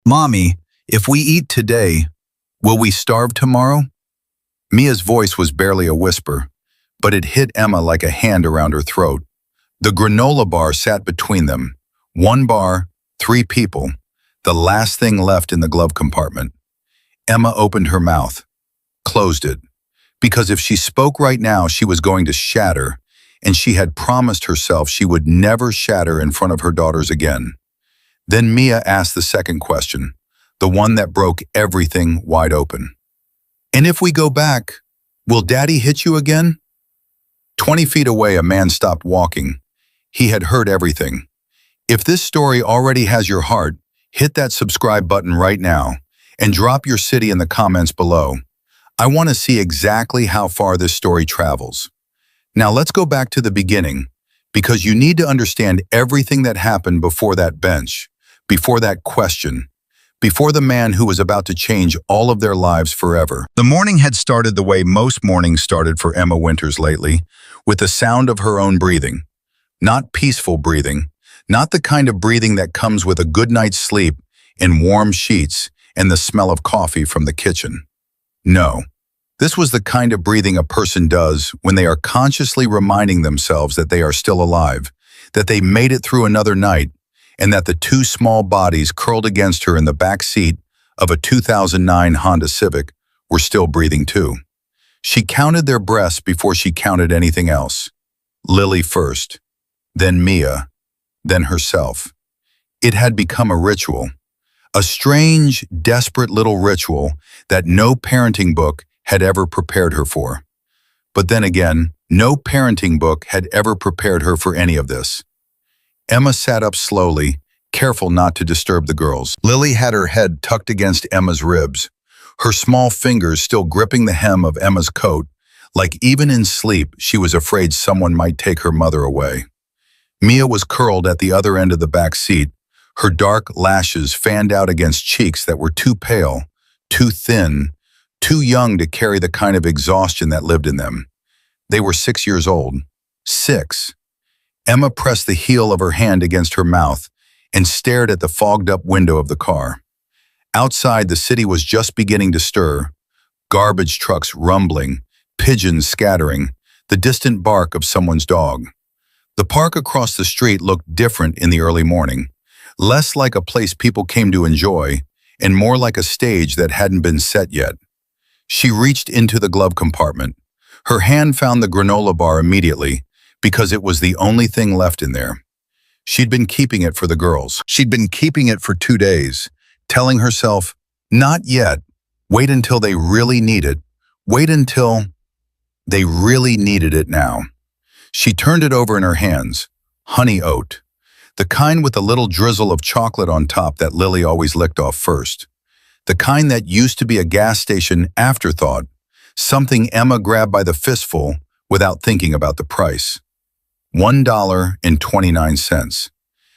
Mommy, if we eat today, will we starve tomorrow? Mia's voice was barely a whisper, but it hit Emma like a hand around her throat. The granola bar sat between them. One bar, 3 people, the last thing left in the glove compartment. Emma opened her mouth, closed it, because if she spoke right now, she was going to shatter, and she had promised herself she would never shatter in front of her daughters again. Then Mia asked the second question, the one that broke everything wide open. And if we go back, will Daddy hit you again? 20 feet away, a man stopped walking. He had heard everything. If this story already has your heart, hit that subscribe button right now and drop your city in the comments below. I want to see exactly how far this story travels. Now let's go back to the beginning, because you need to understand everything that happened before that bench, before that question, before the man who was about to change all of their lives forever. The morning had started the way most mornings started for Emma Winters lately, with the sound of her own breathing. Not peaceful breathing, not the kind of breathing that comes with a good night's sleep in warm sheets and the smell of coffee from the kitchen. No, this was the kind of breathing a person does when they are consciously reminding themselves that they are still alive, that they made it through another night, and that the 2 small bodies curled against her in the back seat of a 2009 Honda Civic were still breathing too. She counted their breaths before she counted anything else. Lily first, then Mia, then herself. It had become a ritual, a strange, desperate little ritual that no parenting book had ever prepared her for. But then again, no parenting book had ever prepared her for any of this. Emma sat up slowly, careful not to disturb the girls. Lily had her head tucked against Emma's ribs, her small fingers still gripping the hem of Emma's coat, like even in sleep she was afraid someone might take her mother away. Mia was curled at the other end of the back seat, her dark lashes fanned out against cheeks that were too pale, too thin, too young to carry the kind of exhaustion that lived in them. They were 6 years old. 6. Emma pressed the heel of her hand against her mouth and stared at the fogged-up window of the car. Outside, the city was just beginning to stir, garbage trucks rumbling, pigeons scattering, the distant bark of someone's dog. The park across the street looked different in the early morning, less like a place people came to enjoy, and more like a stage that hadn't been set yet. She reached into the glove compartment. Her hand found the granola bar immediately, because it was the only thing left in there. She'd been keeping it for the girls. She'd been keeping it for 2 days, telling herself, not yet, wait until they really need it, wait until they really needed it now. She turned it over in her hands, honey oat, the kind with a little drizzle of chocolate on top that Lily always licked off first, the kind that used to be a gas station afterthought, something Emma grabbed by the fistful without thinking about the price. $1.29.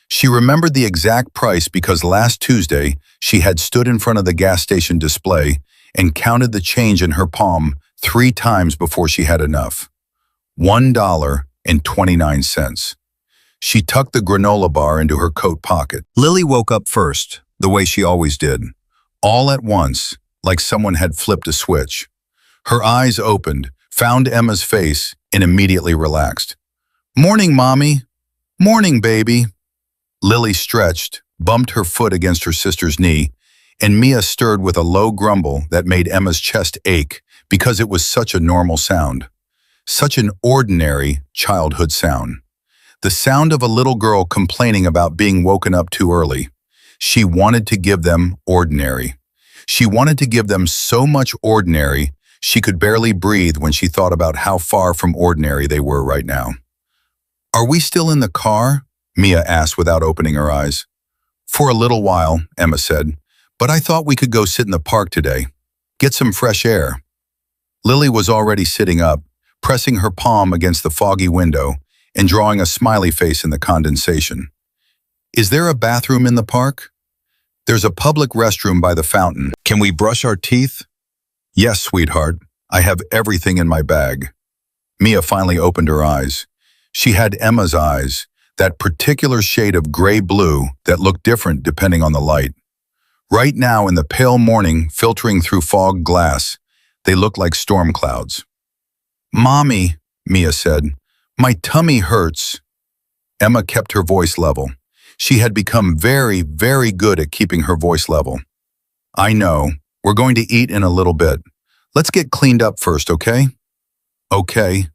She remembered the exact price because last Tuesday she had stood in front of the gas station display and counted the change in her palm 3 times before she had enough. $1.29. She tucked the granola bar into her coat pocket. Lily woke up first, the way she always did, all at once, like someone had flipped a switch. Her eyes opened, found Emma's face, and immediately relaxed. Morning, Mommy. Morning, baby. Lily stretched, bumped her foot against her sister's knee, and Mia stirred with a low grumble that made Emma's chest ache because it was such a normal sound. Such an ordinary childhood sound. The sound of a little girl complaining about being woken up too early. She wanted to give them ordinary. She wanted to give them so much ordinary, she could barely breathe when she thought about how far from ordinary they were right now. Are we still in the car? Mia asked without opening her eyes. For a little while, Emma said, but I thought we could go sit in the park today. Get some fresh air. Lily was already sitting up, pressing her palm against the foggy window and drawing a smiley face in the condensation. Is there a bathroom in the park? There's a public restroom by the fountain. Can we brush our teeth? Yes, sweetheart. I have everything in my bag. Mia finally opened her eyes. She had Emma's eyes, that particular shade of gray-blue that looked different depending on the light. Right now, in the pale morning filtering through fog glass, they looked like storm clouds. "Mommy," Mia said, "my tummy hurts." Emma kept her voice level. She had become very, very good at keeping her voice level. "I know. We're going to eat in a little bit. Let's get cleaned up first, okay?" "Okay."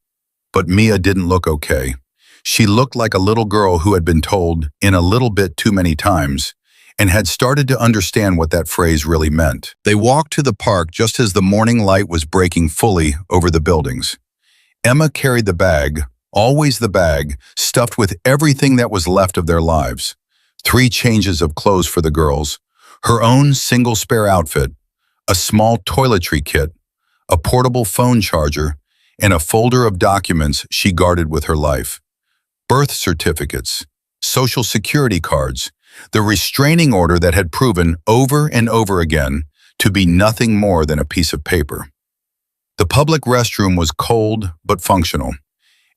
But Mia didn't look okay. She looked like a little girl who had been told "in a little bit" too many times and had started to understand what that phrase really meant. They walked to the park just as the morning light was breaking fully over the buildings. Emma carried the bag, always the bag, stuffed with everything that was left of their lives. 3 changes of clothes for the girls, her own single spare outfit, a small toiletry kit, a portable phone charger, and a folder of documents she guarded with her life. Birth certificates, social security cards, the restraining order that had proven over and over again to be nothing more than a piece of paper. The public restroom was cold but functional.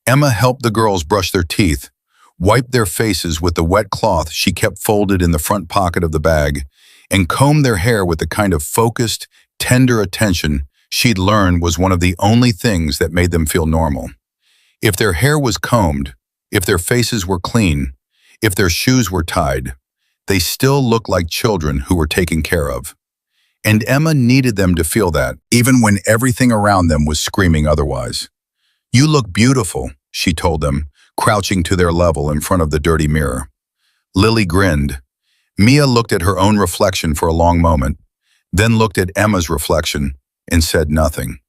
Emma helped the girls brush their teeth, wiped their faces with the wet cloth she kept folded in the front pocket of the bag, and combed their hair with the kind of focused, tender attention she'd learned was one of the only things that made them feel normal. If their hair was combed, if their faces were clean, if their shoes were tied, they still looked like children who were taken care of. And Emma needed them to feel that, even when everything around them was screaming otherwise. "You look beautiful," she told them, crouching to their level in front of the dirty mirror. Lily grinned. Mia looked at her own reflection for a long moment, then looked at Emma's reflection and said nothing.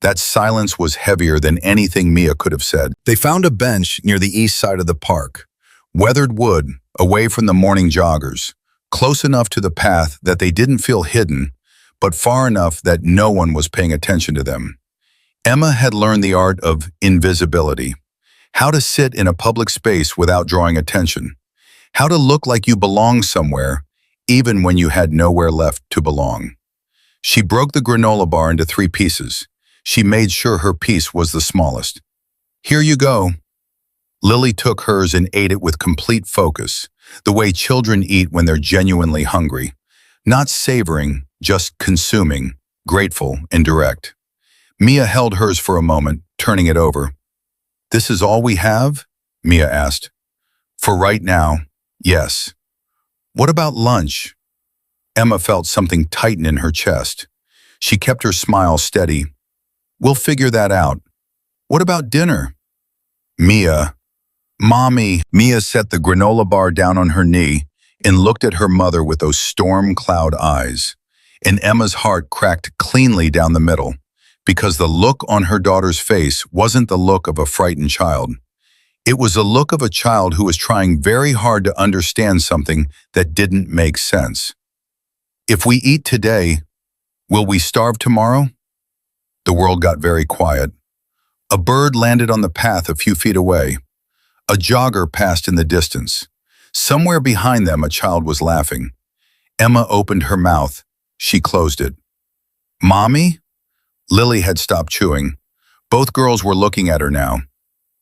That silence was heavier than anything Mia could have said. They found a bench near the east side of the park, weathered wood, away from the morning joggers, close enough to the path that they didn't feel hidden, but far enough that no one was paying attention to them. Emma had learned the art of invisibility, how to sit in a public space without drawing attention, how to look like you belong somewhere, even when you had nowhere left to belong. She broke the granola bar into 3 pieces. She made sure her piece was the smallest. "Here you go." Lily took hers and ate it with complete focus, the way children eat when they're genuinely hungry. Not savoring, just consuming, grateful and direct. Mia held hers for a moment, turning it over. "This is all we have?" Mia asked. "For right now, yes." "What about lunch?" Emma felt something tighten in her chest. She kept her smile steady. "We'll figure that out." "What about dinner?" "Mia." "Mommy." Mia set the granola bar down on her knee and looked at her mother with those storm cloud eyes. And Emma's heart cracked cleanly down the middle, because the look on her daughter's face wasn't the look of a frightened child. It was a look of a child who was trying very hard to understand something that didn't make sense. "If we eat today, will we starve tomorrow?" The world got very quiet. A bird landed on the path a few feet away. A jogger passed in the distance. Somewhere behind them, a child was laughing. Emma opened her mouth. She closed it. "Mommy?" Lily had stopped chewing. Both girls were looking at her now.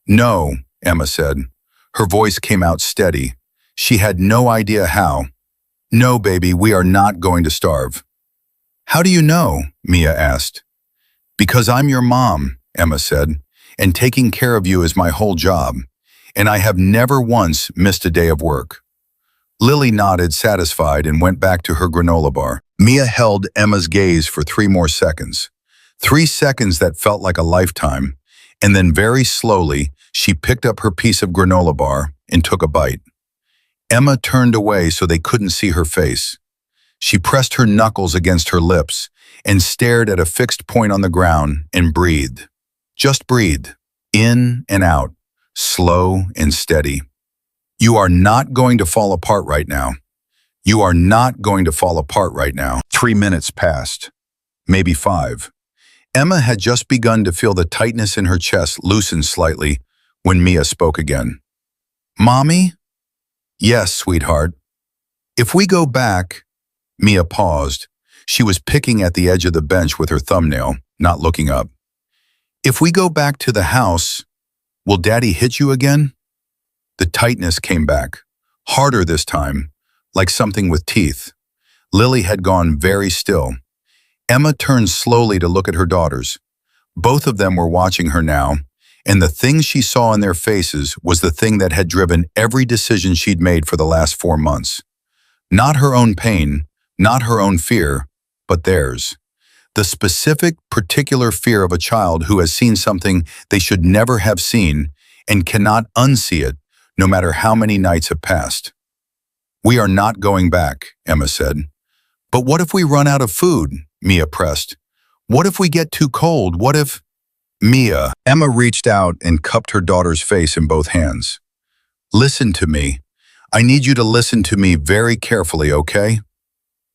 "No," Emma said. Her voice came out steady. She had no idea how. "No, baby, we are not going to starve." "How do you know?" Mia asked. "Because I'm your mom," Emma said, "and taking care of you is my whole job. And I have never once missed a day of work." Lily nodded, satisfied, and went back to her granola bar. Mia held Emma's gaze for 3 more seconds. 3 seconds that felt like a lifetime, and then very slowly, she picked up her piece of granola bar and took a bite. Emma turned away so they couldn't see her face. She pressed her knuckles against her lips and stared at a fixed point on the ground and breathed. Just breathed, in and out, slow and steady. "You are not going to fall apart right now. You are not going to fall apart right now." 3 minutes passed, maybe 5. Emma had just begun to feel the tightness in her chest loosen slightly when Mia spoke again. "Mommy?" "Yes, sweetheart." "If we go back..." Mia paused. She was picking at the edge of the bench with her thumbnail, not looking up. "If we go back to the house, will Daddy hit you again?" The tightness came back, harder this time, like something with teeth. Lily had gone very still. Emma turned slowly to look at her daughters. Both of them were watching her now, and the thing she saw in their faces was the thing that had driven every decision she'd made for the last 4 months. Not her own pain, not her own fear, but theirs. The specific, particular fear of a child who has seen something they should never have seen and cannot unsee it, no matter how many nights have passed. "We are not going back," Emma said. "But what if we run out of food?" Mia pressed. "What if we get too cold? What if—" "Mia," Emma reached out and cupped her daughter's face in both hands. "Listen to me. I need you to listen to me very carefully, okay?"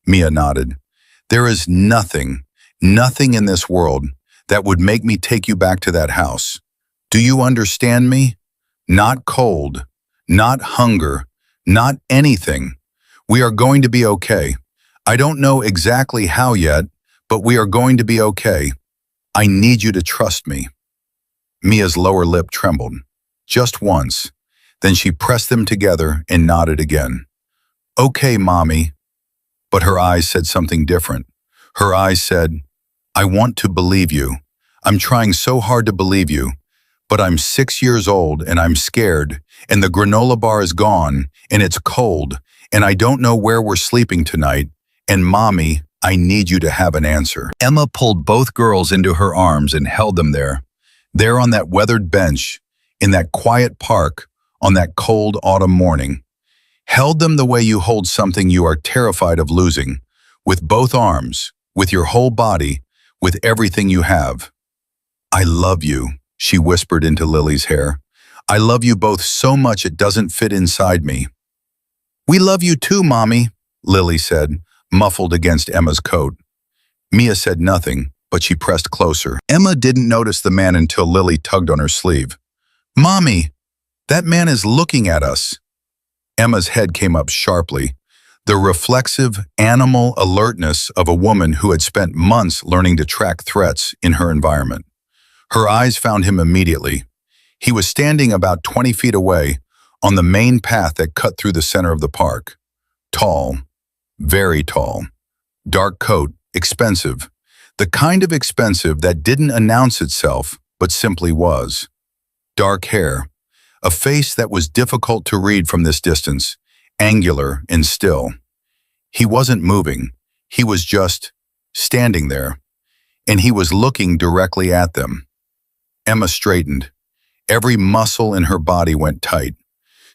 Mia nodded. "There is nothing in this world that would make me take you back to that house. Do you understand me? Not cold, not hunger, not anything. We are going to be okay. I don't know exactly how yet, but we are going to be okay. I need you to trust me." Mia's lower lip trembled. Just once. Then she pressed them together and nodded again. "Okay, Mommy." But her eyes said something different. Her eyes said, "I want to believe you. I'm trying so hard to believe you. But I'm 6 years old and I'm scared, and the granola bar is gone, and it's cold, and I don't know where we're sleeping tonight. And Mommy, I need you to have an answer." Emma pulled both girls into her arms and held them there on that weathered bench, in that quiet park, on that cold autumn morning. Held them the way you hold something you are terrified of losing, with both arms, with your whole body, with everything you have. "I love you," she whispered into Lily's hair. "I love you both so much it doesn't fit inside me." "We love you too, Mommy," Lily said, muffled against Emma's coat. Mia said nothing, but she pressed closer. Emma didn't notice the man until Lily tugged on her sleeve. "Mommy, that man is looking at us." Emma's head came up sharply, the reflexive, animal alertness of a woman who had spent months learning to track threats in her environment. Her eyes found him immediately. He was standing about 20 feet away on the main path that cut through the center of the park. Tall, very tall, dark coat, expensive, the kind of expensive that didn't announce itself but simply was. Dark hair, a face that was difficult to read from this distance, angular and still. He wasn't moving, he was just standing there, and he was looking directly at them. Emma straightened. Every muscle in her body went tight.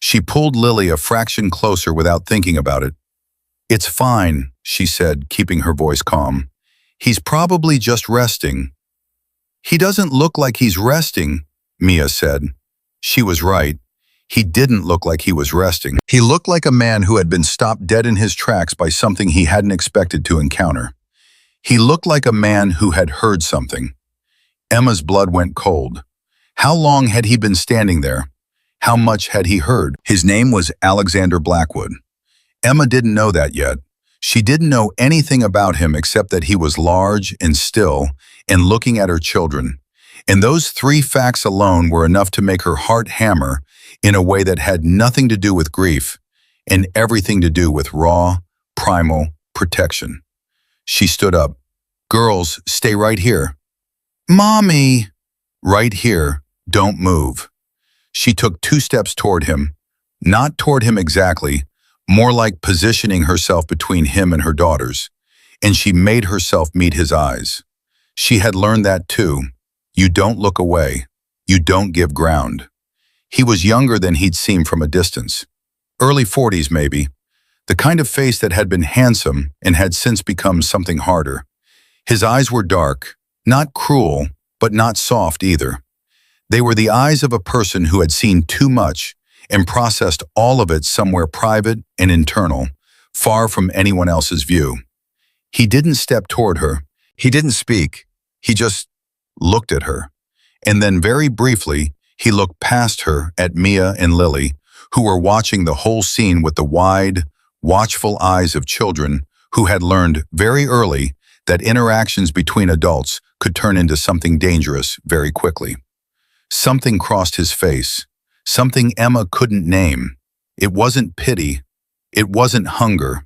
She pulled Lily a fraction closer without thinking about it. "It's fine," she said, keeping her voice calm. "He's probably just resting." "He doesn't look like he's resting," Mia said. She was right. He didn't look like he was resting. He looked like a man who had been stopped dead in his tracks by something he hadn't expected to encounter. He looked like a man who had heard something. Emma's blood went cold. How long had he been standing there? How much had he heard? His name was Alexander Blackwood. Emma didn't know that yet. She didn't know anything about him except that he was large and still and looking at her children. And those 3 facts alone were enough to make her heart hammer in a way that had nothing to do with grief and everything to do with raw, primal protection. She stood up. "Girls, stay right here." "Mommy!" "Right here. Don't move." She took 2 steps toward him. Not toward him exactly, more like positioning herself between him and her daughters. And she made herself meet his eyes. She had learned that too. You don't look away. You don't give ground. He was younger than he'd seemed from a distance. Early 40s maybe. The kind of face that had been handsome and had since become something harder. His eyes were dark, not cruel, but not soft either. They were the eyes of a person who had seen too much and processed all of it somewhere private and internal, far from anyone else's view. He didn't step toward her. He didn't speak. He just looked at her. And then very briefly, he looked past her at Mia and Lily, who were watching the whole scene with the wide, watchful eyes of children who had learned very early that interactions between adults could turn into something dangerous very quickly. Something crossed his face, something Emma couldn't name. It wasn't pity. It wasn't hunger.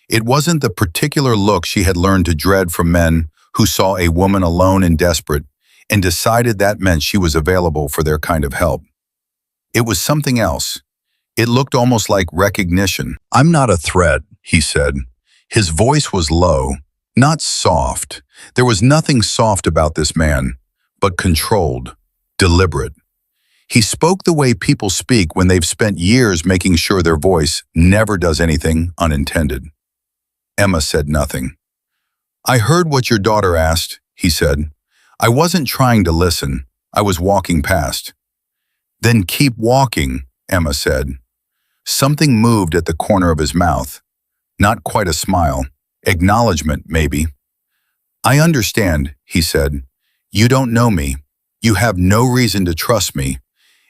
It wasn't the particular look she had learned to dread from men who saw a woman alone and desperate and decided that meant she was available for their kind of help. It was something else. It looked almost like recognition. "I'm not a threat," he said. His voice was low, not soft. There was nothing soft about this man, but controlled, deliberate. He spoke the way people speak when they've spent years making sure their voice never does anything unintended. Emma said nothing. "I heard what your daughter asked," he said. "I wasn't trying to listen. I was walking past." "Then keep walking," Emma said. Something moved at the corner of his mouth. Not quite a smile. Acknowledgement, maybe. "I understand," he said. "You don't know me. You have no reason to trust me.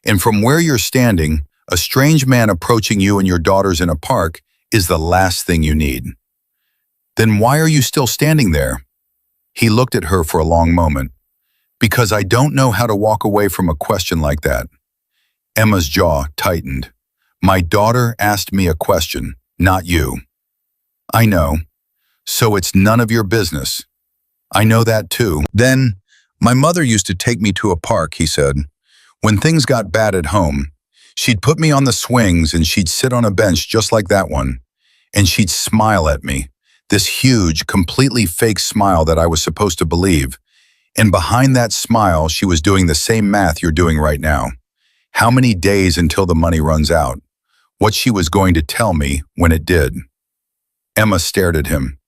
And from where you're standing, a strange man approaching you and your daughters in a park is the last thing you need." "Then why are you still standing there?" He looked at her for a long moment. "Because I don't know how to walk away from a question like that." Emma's jaw tightened. "My daughter asked me a question, not you." "I know. So it's none of your business." "I know that too." "Then, my mother used to take me to a park," he said. "When things got bad at home, she'd put me on the swings and she'd sit on a bench just like that one. And she'd smile at me, this huge, completely fake smile that I was supposed to believe. And behind that smile, she was doing the same math you're doing right now. How many days until the money runs out? What she was going to tell me when it did." Emma stared at him.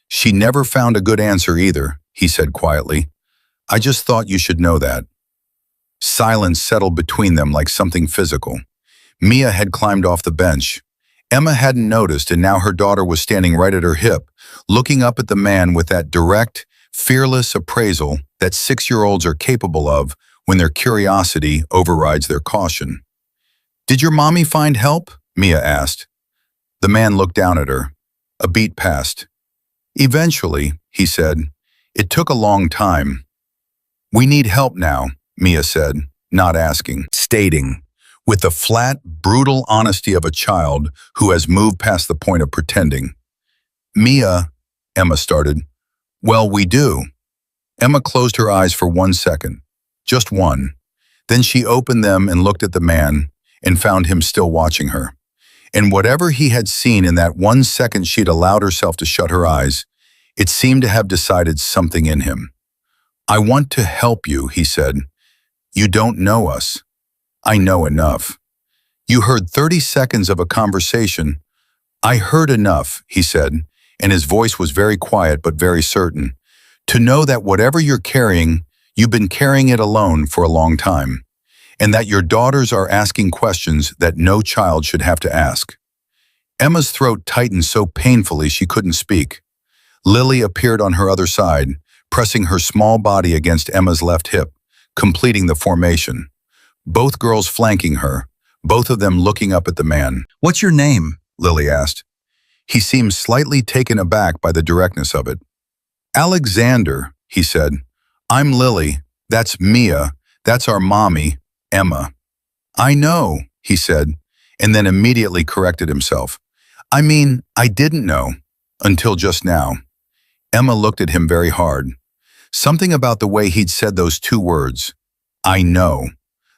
"She never found a good answer either," he said quietly. "I just thought you should know that." Silence settled between them like something physical. Mia had climbed off the bench. Emma hadn't noticed, and now her daughter was standing right at her hip, looking up at the man with that direct, fearless appraisal that 6-year-olds are capable of when their curiosity overrides their caution. "Did your mommy find help?" Mia asked. The man looked down at her. A beat passed. "Eventually," he said. "It took a long time." "We need help now," Mia said, not asking, stating, with the flat, brutal honesty of a child who has moved past the point of pretending. "Mia," Emma started. "Well, we do." Emma closed her eyes for 1 second. Just one. Then she opened them and looked at the man and found him still watching her. And whatever he had seen in that 1 second she'd allowed herself to shut her eyes, it seemed to have decided something in him. "I want to help you," he said. "You don't know us." "I know enough." "You heard 30 seconds of a conversation." "I heard enough," he said, and his voice was very quiet but very certain, "to know that whatever you're carrying, you've been carrying it alone for a long time, and that your daughters are asking questions that no child should have to ask." Emma's throat tightened so painfully she couldn't speak. Lily appeared on her other side, pressing her small body against Emma's left hip, completing the formation. Both girls flanking her, both of them looking up at the man. "What's your name?" Lily asked. He seemed slightly taken aback by the directness of it. "Alexander," he said. "I'm Lily. That's Mia. That's our mommy, Emma." "I know," he said, and then immediately corrected himself. "I mean, I didn't know. Until just now." Emma looked at him very hard. Something about the way he'd said those 2 words, "I know,"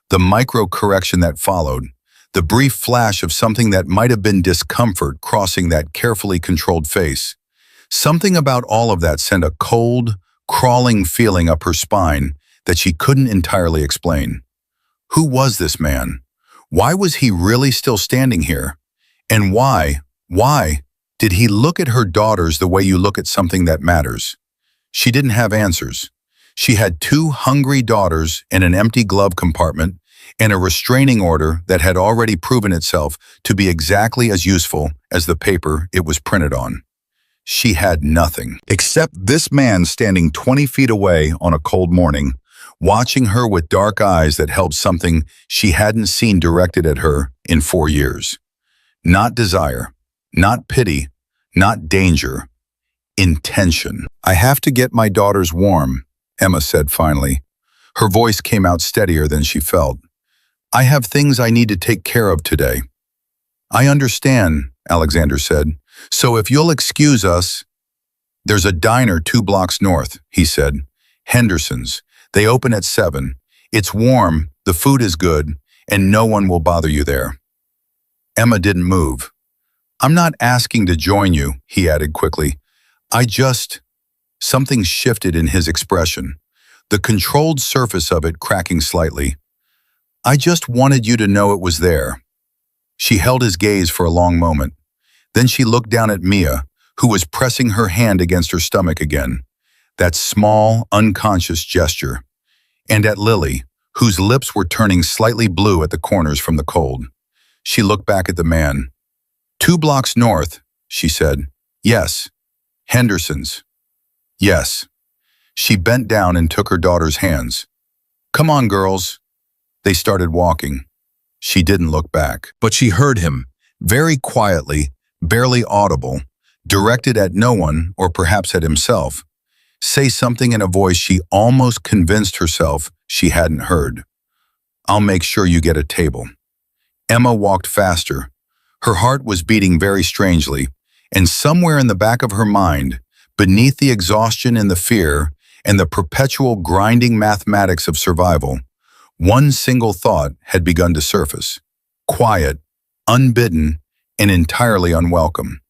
the micro-correction that followed, the brief flash of something that might have been discomfort crossing that carefully controlled face. Something about all of that sent a cold, crawling feeling up her spine that she couldn't entirely explain. Who was this man? Why was he really still standing here? And why did he look at her daughters the way you look at something that matters? She didn't have answers. She had 2 hungry daughters in an empty glove compartment and a restraining order that had already proven itself to be exactly as useful as the paper it was printed on. She had nothing, except this man standing 20 feet away on a cold morning, watching her with dark eyes that held something she hadn't seen directed at her in 4 years. Not desire, not pity, not danger. Intention. "I have to get my daughters warm," Emma said finally. Her voice came out steadier than she felt. "I have things I need to take care of today." "I understand," Alexander said, "So if you'll excuse us, there's a diner 2 blocks north," he said. "Henderson's. They open at 7. It's warm, the food is good, and no one will bother you there." Emma didn't move. "I'm not asking to join you," he added quickly. "I just—" Something shifted in his expression, the controlled surface of it cracking slightly. "I just wanted you to know it was there." She held his gaze for a long moment. Then she looked down at Mia, who was pressing her hand against her stomach again, that small, unconscious gesture, and at Lily, whose lips were turning slightly blue at the corners from the cold. She looked back at the man. "2 blocks north," she said. "Yes. Henderson's." "Yes." She bent down and took her daughter's hands. "Come on, girls." They started walking. She didn't look back. But she heard him, very quietly, barely audible, directed at no one, or perhaps at himself, say something in a voice she almost convinced herself she hadn't heard. "I'll make sure you get a table." Emma walked faster. Her heart was beating very strangely, and somewhere in the back of her mind, beneath the exhaustion and the fear and the perpetual grinding mathematics of survival, one single thought had begun to surface. Quiet, unbidden, and entirely unwelcome.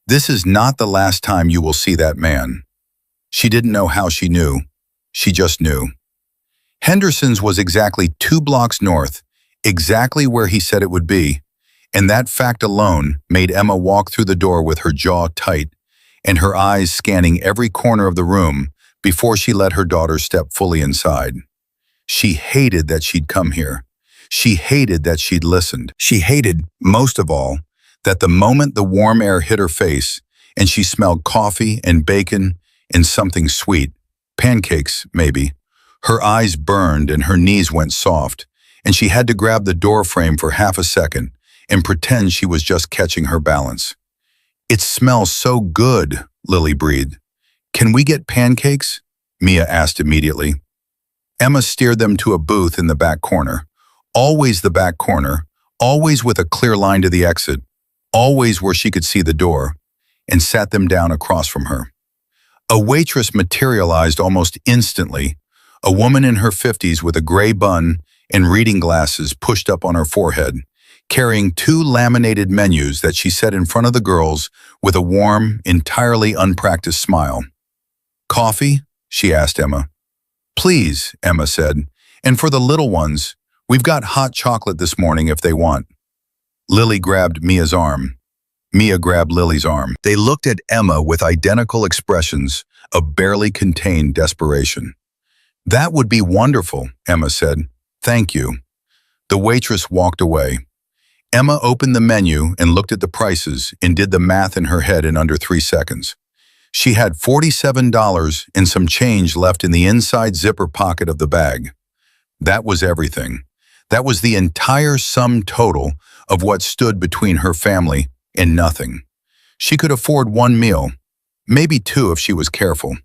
This is not the last time you will see that man. She didn't know how she knew. She just knew. Henderson's was exactly 2 blocks north, exactly where he said it would be, and that fact alone made Emma walk through the door with her jaw tight and her eyes scanning every corner of the room before she let her daughter step fully inside. She hated that she'd come here. She hated that she'd listened. She hated, most of all, that the moment the warm air hit her face and she smelled coffee and bacon and something sweet, pancakes, maybe, her eyes burned and her knees went soft, and she had to grab the door frame for half a second and pretend she was just catching her balance. "It smells so good," Lily breathed. "Can we get pancakes?" Mia asked immediately. Emma steered them to a booth in the back corner. Always the back corner, always with a clear line to the exit, always where she could see the door, and sat them down across from her. A waitress materialized almost instantly, a woman in her 50s with a gray bun and reading glasses pushed up on her forehead, carrying 2 laminated menus that she set in front of the girls with a warm, entirely unpracticed smile. "Coffee?" she asked Emma. "Please," Emma said, "and for the little ones, we've got hot chocolate this morning if they want." Lily grabbed Mia's arm. Mia grabbed Lily's arm. They looked at Emma with identical expressions of barely contained desperation. "That would be wonderful," Emma said. "Thank you." The waitress walked away. Emma opened the menu and looked at the prices and did the math in her head in under 3 seconds. She had $47 and some change left in the inside zipper pocket of the bag. That was everything. That was the entire sum total of what stood between her family and nothing. She could afford 1 meal, maybe 2 if she was careful.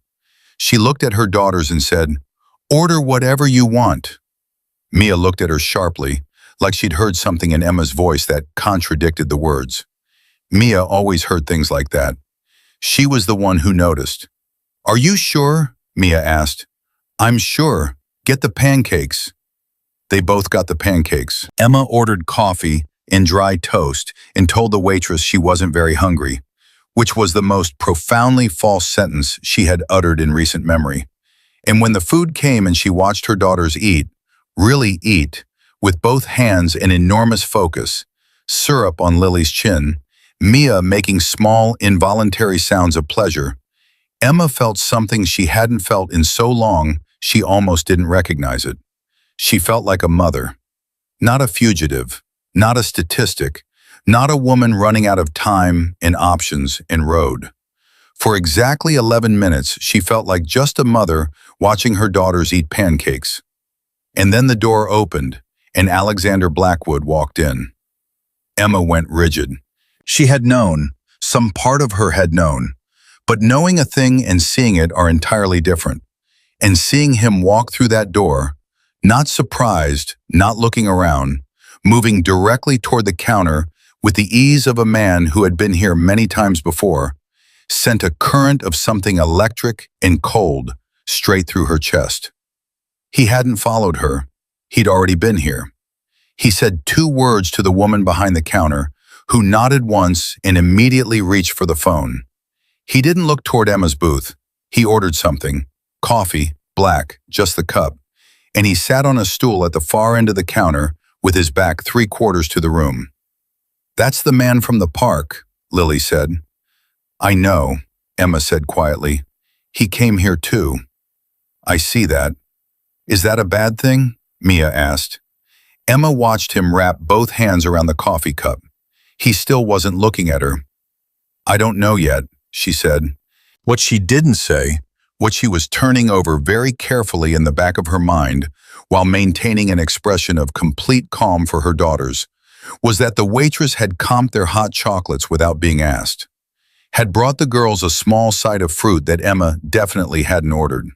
She looked at her daughters and said, "Order whatever you want." Mia looked at her sharply, like she'd heard something in Emma's voice that contradicted the words. Mia always heard things like that. She was the one who noticed. "Are you sure?" Mia asked. "I'm sure. Get the pancakes." They both got the pancakes. Emma ordered coffee and dry toast and told the waitress she wasn't very hungry, which was the most profoundly false sentence she had uttered in recent memory. And when the food came and she watched her daughters eat, really eat, with both hands and enormous focus, syrup on Lily's chin, Mia making small, involuntary sounds of pleasure, Emma felt something she hadn't felt in so long she almost didn't recognize it. She felt like a mother. Not a fugitive, not a statistic, not a woman running out of time and options and road. For exactly 11 minutes, she felt like just a mother watching her daughters eat pancakes. And then the door opened, and Alexander Blackwood walked in. Emma went rigid. She had known, some part of her had known, but knowing a thing and seeing it are entirely different. And seeing him walk through that door, not surprised, not looking around, moving directly toward the counter with the ease of a man who had been here many times before, sent a current of something electric and cold straight through her chest. He hadn't followed her. He'd already been here. He said 2 words to the woman behind the counter, who nodded once and immediately reached for the phone. He didn't look toward Emma's booth. He ordered something. Coffee, black, just the cup. And he sat on a stool at the far end of the counter with his back 3/4 to the room. "That's the man from the park," Lily said. "I know," Emma said quietly. "He came here too." "I see that. Is that a bad thing?" Mia asked. Emma watched him wrap both hands around the coffee cup. He still wasn't looking at her. "I don't know yet," she said. What she didn't say, what she was turning over very carefully in the back of her mind while maintaining an expression of complete calm for her daughters, was that the waitress had comped their hot chocolates without being asked, had brought the girls a small side of fruit that Emma definitely hadn't ordered,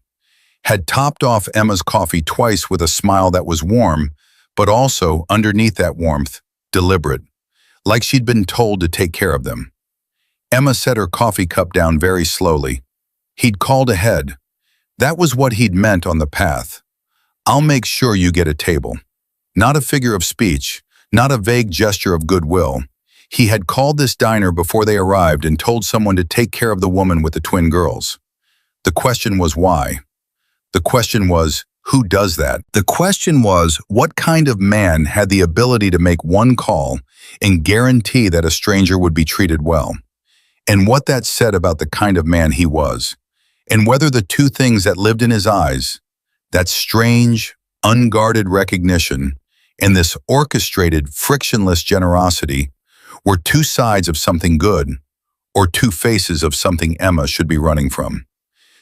had topped off Emma's coffee twice with a smile that was warm, but also, underneath that warmth, deliberate, like she'd been told to take care of them. Emma set her coffee cup down very slowly. He'd called ahead. That was what he'd meant on the path. "I'll make sure you get a table." Not a figure of speech, not a vague gesture of goodwill. He had called this diner before they arrived and told someone to take care of the woman with the twin girls. The question was why. The question was, who does that? The question was, what kind of man had the ability to make one call and guarantee that a stranger would be treated well? And what that said about the kind of man he was, and whether the 2 things that lived in his eyes, that strange, unguarded recognition, and this orchestrated, frictionless generosity, were 2 sides of something good, or 2 faces of something Emma should be running from.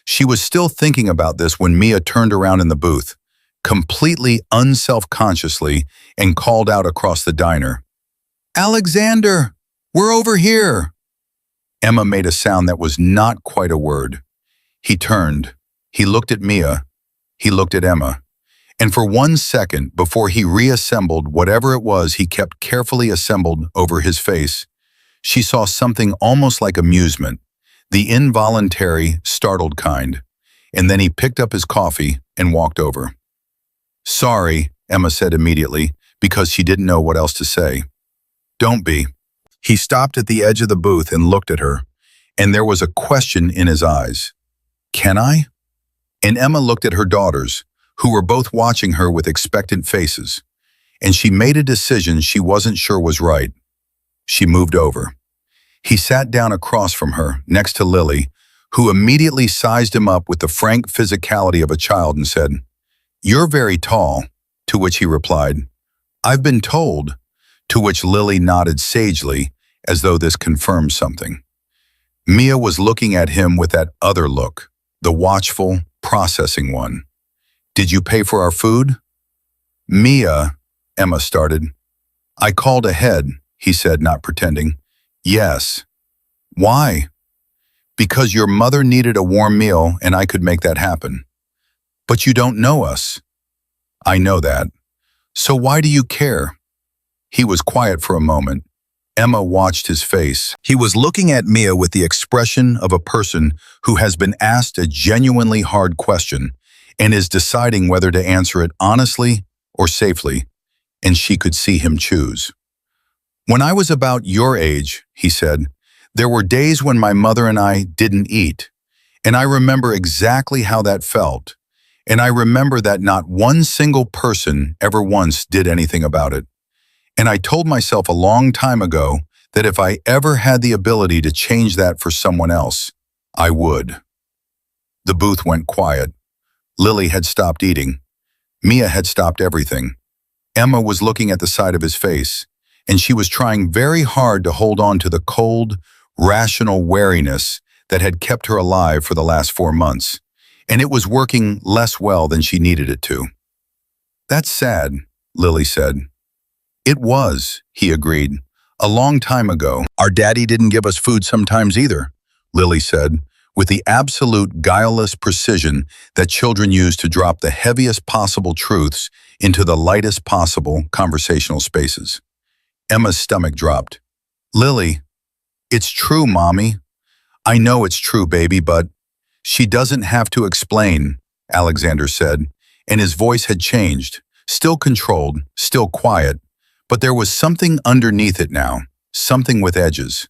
She was still thinking about this when Mia turned around in the booth, completely unself-consciously, and called out across the diner, "Alexander, we're over here!" Emma made a sound that was not quite a word. He turned. He looked at Mia. He looked at Emma. And for 1 second, before he reassembled whatever it was he kept carefully assembled over his face, she saw something almost like amusement, the involuntary, startled kind. And then he picked up his coffee and walked over. "Sorry," Emma said immediately, because she didn't know what else to say. "Don't be." He stopped at the edge of the booth and looked at her, and there was a question in his eyes. "Can I?" And Emma looked at her daughters, who were both watching her with expectant faces, and she made a decision she wasn't sure was right. She moved over. He sat down across from her, next to Lily, who immediately sized him up with the frank physicality of a child and said, "You're very tall," to which he replied, "I've been told," to which Lily nodded sagely, as though this confirmed something. Mia was looking at him with that other look, the watchful, processing one. "Did you pay for our food?" "Mia," Emma started. "I called ahead," he said, not pretending. "Yes." "Why?" "Because your mother needed a warm meal and I could make that happen." "But you don't know us." "I know that. So why do you care?" He was quiet for a moment. Emma watched his face. He was looking at Mia with the expression of a person who has been asked a genuinely hard question and is deciding whether to answer it honestly or safely, and she could see him choose. "When I was about your age," he said, "there were days when my mother and I didn't eat, and I remember exactly how that felt, and I remember that not one single person ever once did anything about it. And I told myself a long time ago that if I ever had the ability to change that for someone else, I would." The booth went quiet. Lily had stopped eating. Mia had stopped everything. Emma was looking at the side of his face, and she was trying very hard to hold on to the cold, rational wariness that had kept her alive for the last 4 months, and it was working less well than she needed it to. "That's sad," Lily said. "It was," he agreed. "A long time ago. Our daddy didn't give us food sometimes either," Lily said, with the absolute guileless precision that children use to drop the heaviest possible truths into the lightest possible conversational spaces. Emma's stomach dropped. Lily, it's true, Mommy. I know it's true, baby, but she doesn't have to explain, Alexander said, and his voice had changed, still controlled, still quiet, but there was something underneath it now, something with edges.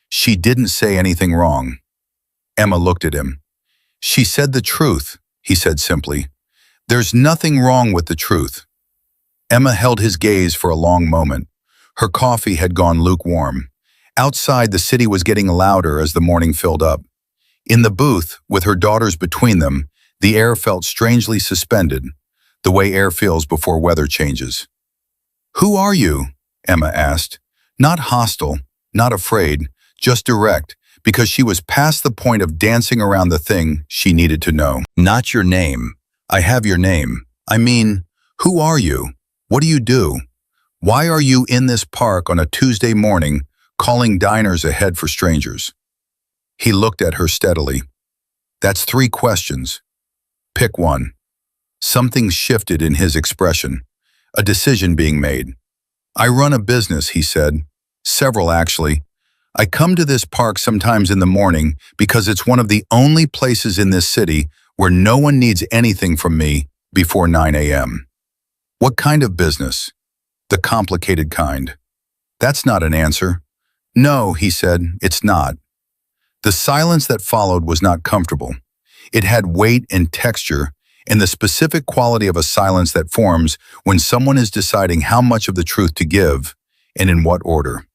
She didn't say anything wrong. Emma looked at him. She said the truth, he said simply. There's nothing wrong with the truth. Emma held his gaze for a long moment. Her coffee had gone lukewarm. Outside, the city was getting louder as the morning filled up. In the booth, with her daughters between them, the air felt strangely suspended, the way air feels before weather changes. "Who are you?" Emma asked. Not hostile, not afraid, just direct, because she was past the point of dancing around the thing she needed to know. "Not your name. I have your name. I mean, who are you? What do you do? Why are you in this park on a Tuesday morning calling diners ahead for strangers?" He looked at her steadily. "That's 3 questions. Pick one." Something shifted in his expression, a decision being made. "I run a business," he said. "Several, actually. I come to this park sometimes in the morning because it's one of the only places in this city where no one needs anything from me before 9 a.m. "What kind of business?" "The complicated kind." "That's not an answer." "No," he said, "it's not." The silence that followed was not comfortable. It had weight and texture, and the specific quality of a silence that forms when someone is deciding how much of the truth to give and in what order.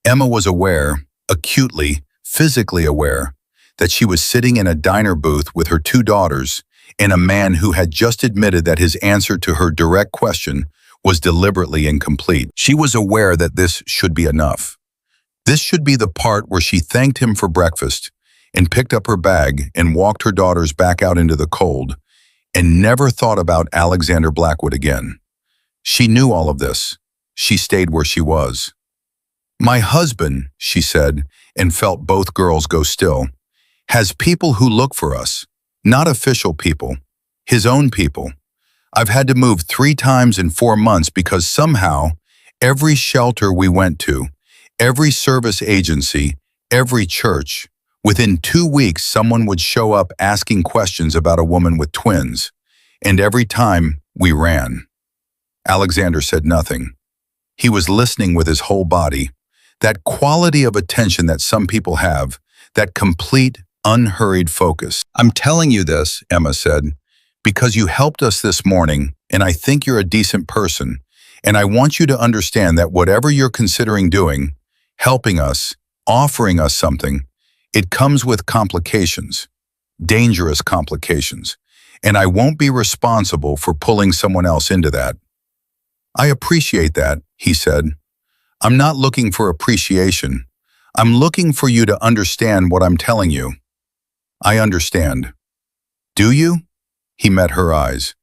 Emma was aware, acutely, physically aware, that she was sitting in a diner booth with her 2 daughters and a man who had just admitted that his answer to her direct question was deliberately incomplete. She was aware that this should be enough. This should be the part where she thanked him for breakfast and picked up her bag and walked her daughters back out into the cold and never thought about Alexander Blackwood again. She knew all of this. She stayed where she was. "My husband," she said, and felt both girls go still, "has people who look for us, not official people, his own people. I've had to move 3 times in 4 months because somehow every shelter we went to, every service agency, every church, within 2 weeks someone would show up asking questions about a woman with twins, and every time we ran." Alexander said nothing. He was listening with his whole body, that quality of attention that some people have, that complete, unhurried focus. "I'm telling you this," Emma said, "because you helped us this morning, and I think you're a decent person, and I want you to understand that whatever you're considering doing, helping us, offering us something, it comes with complications, dangerous complications, and I won't be responsible for pulling someone else into that." "I appreciate that," he said. "I'm not looking for appreciation. I'm looking for you to understand what I'm telling you." "I understand." "Do you?" He met her eyes.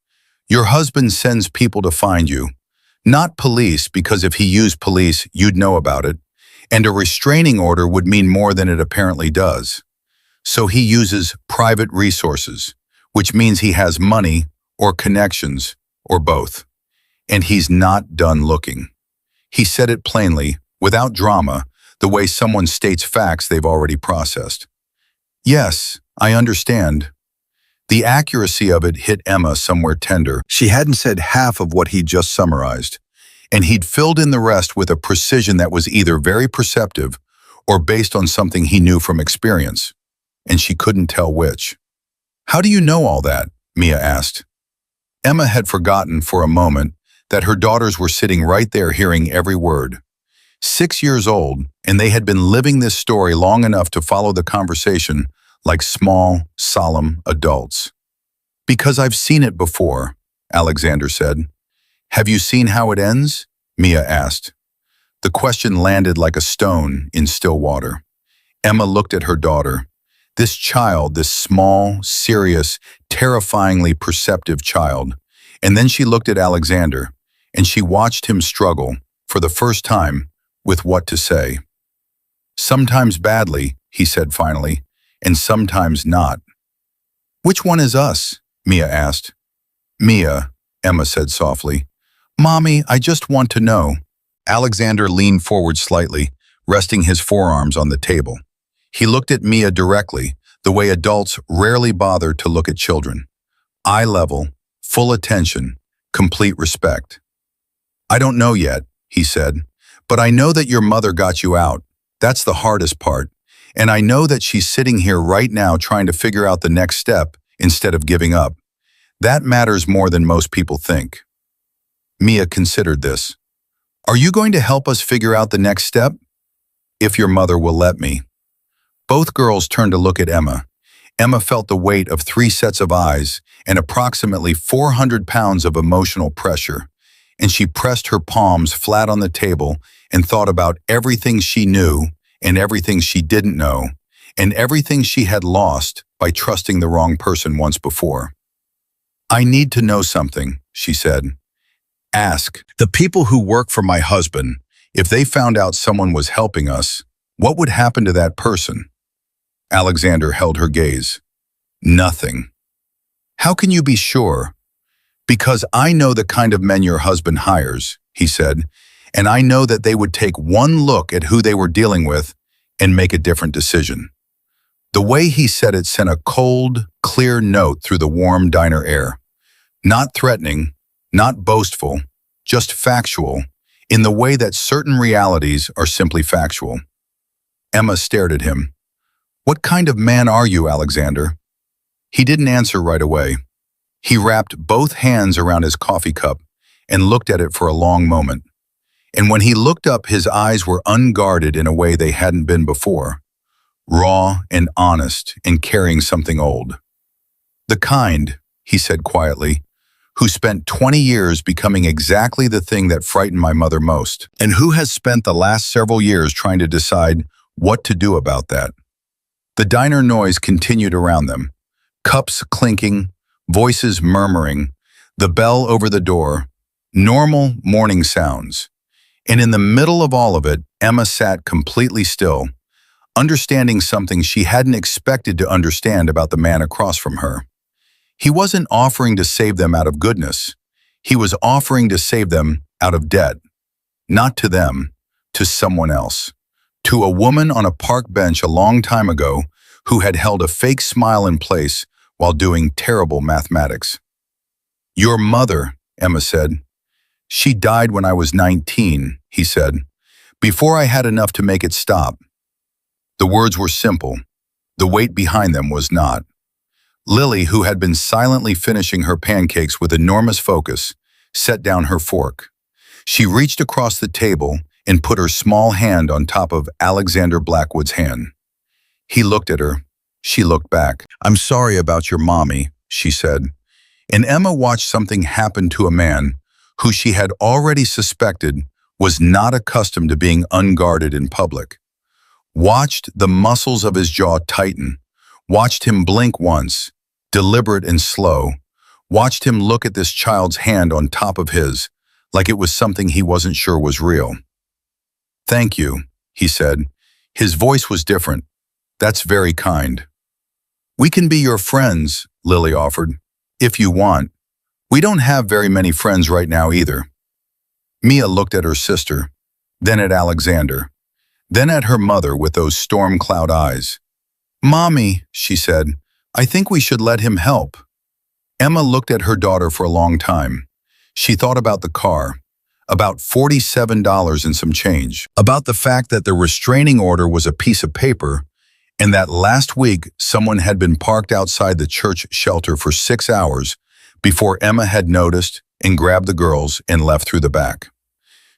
"Your husband sends people to find you. Not police, because if he used police, you'd know about it. And a restraining order would mean more than it apparently does. So he uses private resources, which means he has money or connections or both. And he's not done looking." He said it plainly, without drama, the way someone states facts they've already processed. "Yes, I understand." The accuracy of it hit Emma somewhere tender. She hadn't said half of what he'd just summarized, and he'd filled in the rest with a precision that was either very perceptive or based on something he knew from experience, and she couldn't tell which. "How do you know all that?" Mia asked. Emma had forgotten for a moment that her daughters were sitting right there hearing every word. 6 years old, and they had been living this story long enough to follow the conversation like small, solemn adults. "Because I've seen it before," Alexander said. "Have you seen how it ends?" Mia asked. The question landed like a stone in still water. Emma looked at her daughter. This child, this small, serious, terrifyingly perceptive child. And then she looked at Alexander, and she watched him struggle, for the first time, with what to say. "Sometimes badly," he said finally, "and sometimes not." "Which one is us?" Mia asked. "Mia," Emma said softly. "Mommy, I just want to know." Alexander leaned forward slightly, resting his forearms on the table. He looked at Mia directly, the way adults rarely bother to look at children. Eye level, full attention, complete respect. "I don't know yet," he said, "but I know that your mother got you out. That's the hardest part. And I know that she's sitting here right now trying to figure out the next step instead of giving up. That matters more than most people think." Mia considered this. "Are you going to help us figure out the next step?" "If your mother will let me." Both girls turned to look at Emma. Emma felt the weight of 3 sets of eyes and approximately 400 pounds of emotional pressure, and she pressed her palms flat on the table and thought about everything she knew and everything she didn't know, and everything she had lost by trusting the wrong person once before. "I need to know something," she said. "Ask the people who work for my husband, if they found out someone was helping us, what would happen to that person?" Alexander held her gaze. "Nothing." "How can you be sure?" "Because I know the kind of men your husband hires," he said, "and I know that they would take one look at who they were dealing with and make a different decision." The way he said it sent a cold, clear note through the warm diner air. Not threatening, not boastful, just factual, in the way that certain realities are simply factual. Emma stared at him. "What kind of man are you, Alexander?" He didn't answer right away. He wrapped both hands around his coffee cup and looked at it for a long moment. And when he looked up, his eyes were unguarded in a way they hadn't been before. Raw and honest and carrying something old. "The kind," he said quietly, "who spent 20 years becoming exactly the thing that frightened my mother most, and who has spent the last several years trying to decide what to do about that." The diner noise continued around them. Cups clinking, voices murmuring, the bell over the door, normal morning sounds. And in the middle of all of it, Emma sat completely still, understanding something she hadn't expected to understand about the man across from her. He wasn't offering to save them out of goodness. He was offering to save them out of debt. Not to them, to someone else. To a woman on a park bench a long time ago who had held a fake smile in place while doing terrible mathematics. "Your mother," Emma said. "She died when I was 19, he said, "before I had enough to make it stop." The words were simple. The weight behind them was not. Lily, who had been silently finishing her pancakes with enormous focus, set down her fork. She reached across the table and put her small hand on top of Alexander Blackwood's hand. He looked at her. She looked back. "I'm sorry about your mommy," she said. And Emma watched something happen to a man who she had already suspected was not accustomed to being unguarded in public. Watched the muscles of his jaw tighten. Watched him blink once, deliberate and slow. Watched him look at this child's hand on top of his, like it was something he wasn't sure was real. "Thank you," he said. His voice was different. "That's very kind." "We can be your friends," Lily offered, "if you want. We don't have very many friends right now either." Mia looked at her sister, then at Alexander, then at her mother with those storm cloud eyes. "Mommy," she said, "I think we should let him help." Emma looked at her daughter for a long time. She thought about the car, about $47 and some change, about the fact that the restraining order was a piece of paper, and that last week someone had been parked outside the church shelter for 6 hours before Emma had noticed and grabbed the girls and left through the back.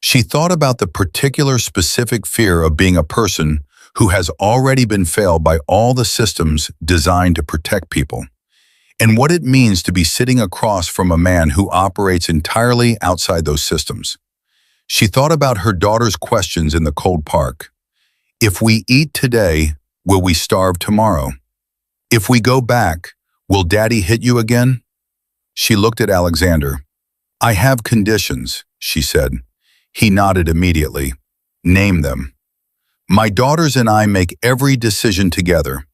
She thought about the particular specific fear of being a person who has already been failed by all the systems designed to protect people, and what it means to be sitting across from a man who operates entirely outside those systems. She thought about her daughter's questions in the cold park. If we eat today, will we starve tomorrow? If we go back, will Daddy hit you again? She looked at Alexander. I have conditions, she said. He nodded immediately. Name them. My daughters and I make every decision together.